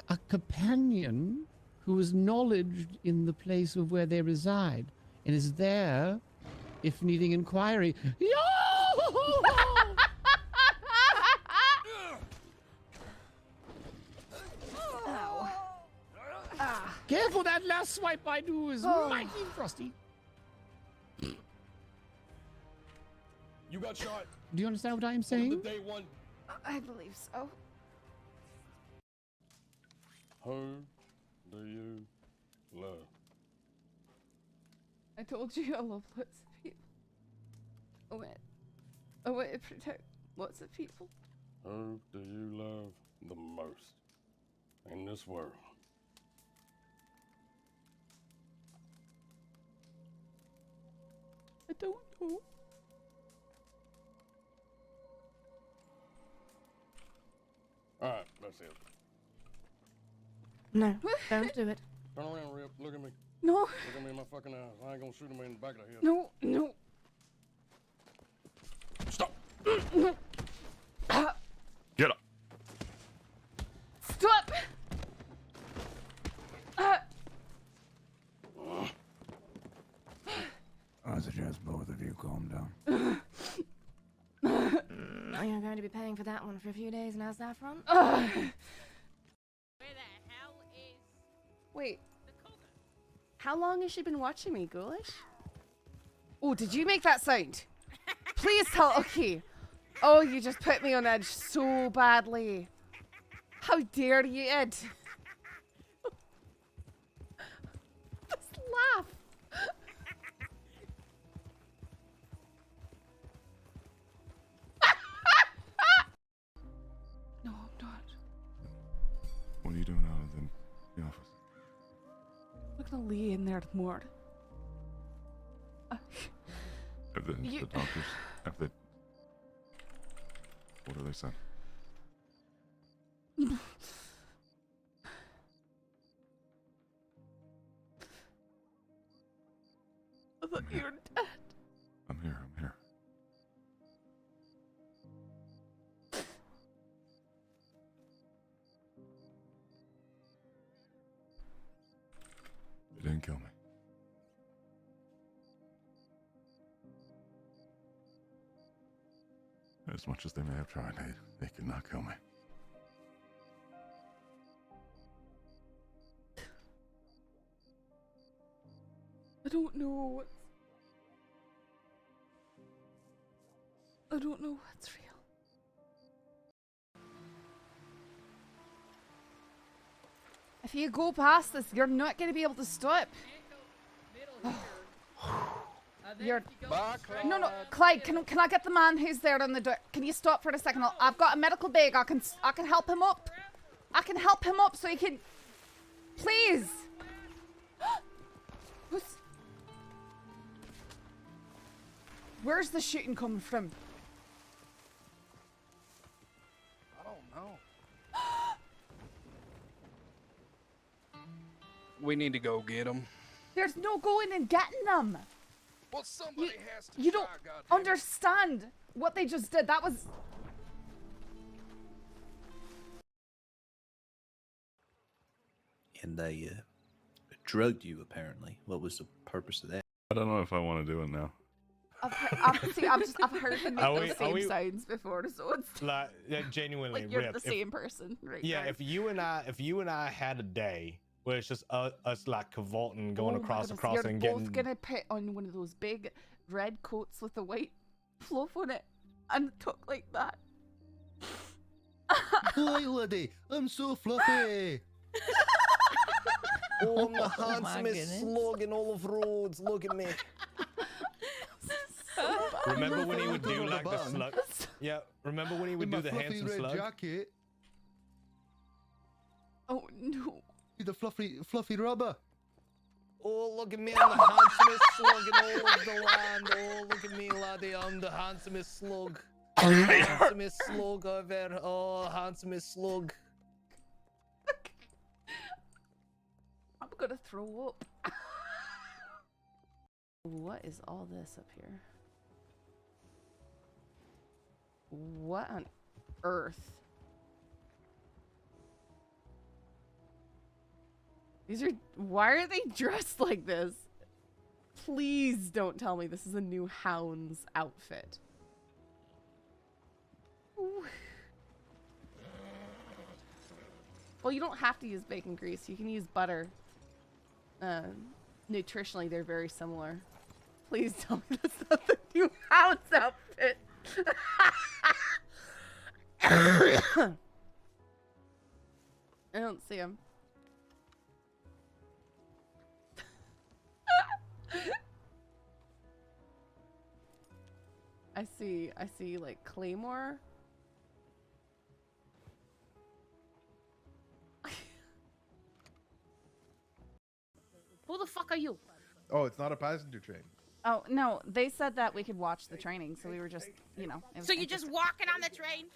A companion who is knowledged in the place of where they reside and is there if needing inquiry. Ow. Careful, that last swipe I do is mighty frosty. You got shot. Do you understand what I am Welcome saying? to day one. I believe so. Who do you love? I told you I love lots of people. I went to protect lots of people. Who do you love the most in this world? I don't know. Alright, that's it. No, don't do it. Turn around, Rip. Look at me. No. Look at me in my fucking eyes. I ain't gonna shoot him in the back of the head. No, no. Stop. Get up. Stop. I suggest both of you calm down. You're going to be paying for that one for a few days now, Saffron. Wait. How long has she been watching me, Ghoulish? Oh, did you make that sound? Please tell. Okay. Oh, you just put me on edge so badly. How dare you, Ed? Just laugh. No, I'm not. lay in there more. Have the doctors, have they, what have they said? I thought you were dead. I'm here. They didn't kill me. As much as they may have tried, they could not kill me. I don't know what's real. If you go past this, you're not going to be able to stop. You're... No, Clyde, can I get the man who's there on the door? Can you stop for a second? I've got a medical bag. I can help him up. I can help him up so he can... Please. Where's the shooting coming from? I don't know. We need to go get them. There's no going and getting them. Well, somebody has to. You don't understand what they just did. That was... And they drugged you, apparently. What was the purpose of that? I don't know if I want to do it now. I've heard him make those same sounds before, so it's like genuinely. Like you're Rip, the same person, right? Yeah, now. if you and I had a day where it's just us like cavorting, going across, and you're getting. Both gonna put on one of those big red coats with the white fluff on it and talk like that. Hi, lady. I'm so fluffy. Oh, I'm the handsomest slug in all of Rhodes. Look at me. Remember when he would do like the slug? Yeah, remember when he would do the handsome slug? Jacket. Oh no. The fluffy rubber. Oh, look at me, I'm the handsomest slug in all of the land. Oh, look at me, laddie, I'm the handsomest slug. Handsomest slug ever. Oh, handsomest slug. I'm gonna throw up. What is all this up here? What on earth? Why are they dressed like this? Please don't tell me this is a new Hound's outfit. Ooh. Well, you don't have to use bacon grease. You can use butter. Nutritionally, they're very similar. Please tell me that's not the new Hound's outfit. I don't see him. I see like Claymore. Who the fuck are you? Oh, it's not a passenger train. Oh, no, they said that we could watch the training, so we were just, you know. So you're just walking on the train?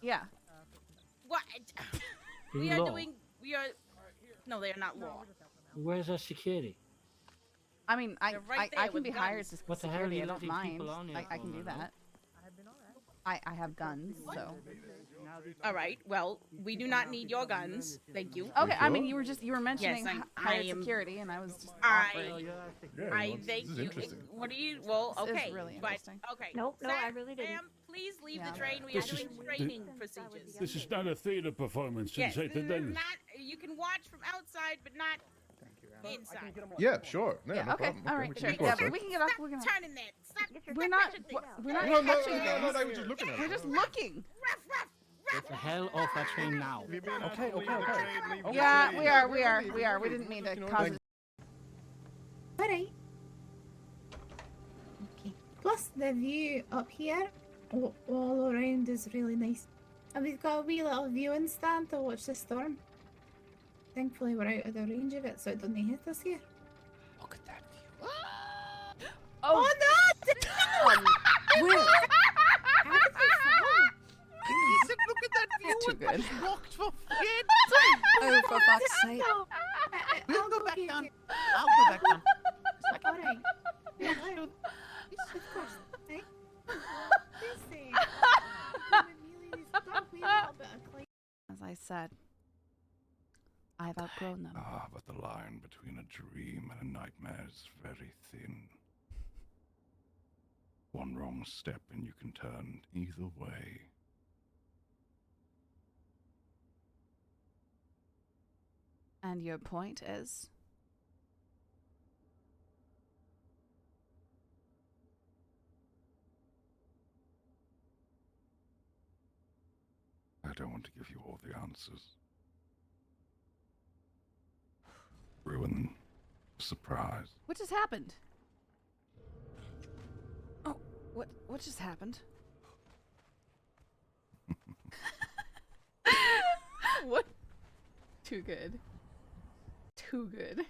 Yeah. What? We are doing, no, they are not law. Where's our security? I mean, I can with be hired guns. to What the hell are security, you I don't letting mind. people on here I can for, do man? that. I have guns, so. All right. Well, we do not need your guns. Thank you. Okay, I mean, you were mentioning Yes, higher I am- security, and I was just I this thank is you. interesting. What do you? Well, This is okay. really but interesting. okay. Nope, no, I Sam, really didn't. Ma'am, please leave Yeah. the train. We This are is- doing training procedures. This is not a theater performance, Yes, Sensei Dennis. not. You can watch from outside, but not inside. Yeah, sure. Yeah, Yeah, no okay, problem. all Okay, right, we can sure. keep Yeah, going. we can get off. We're gonna. Turning that. Stop. We're not. touching We're things. not No, touching no, things. I was just looking at We're it. just looking. Get the hell off our train now. Okay. Yeah, we are. We didn't mean to cause. Alright. Okay. Plus the view up here all around is really nice. And we've got a wee little viewing stand to watch the storm. Thankfully we're out of the range of it, so it doesn't hit us here. For fuck's sake. We'll go back down. I'll go back down. All right. Hello. Of course. Hey. Listen. As I said, I've outgrown them. Ah, but the line between a dream and a nightmare is very thin. One wrong step and you can turn either way. And your point is? I don't want to give you all the answers. Ruin the surprise. What just happened? Oh, what just happened? What? Too good. Too good.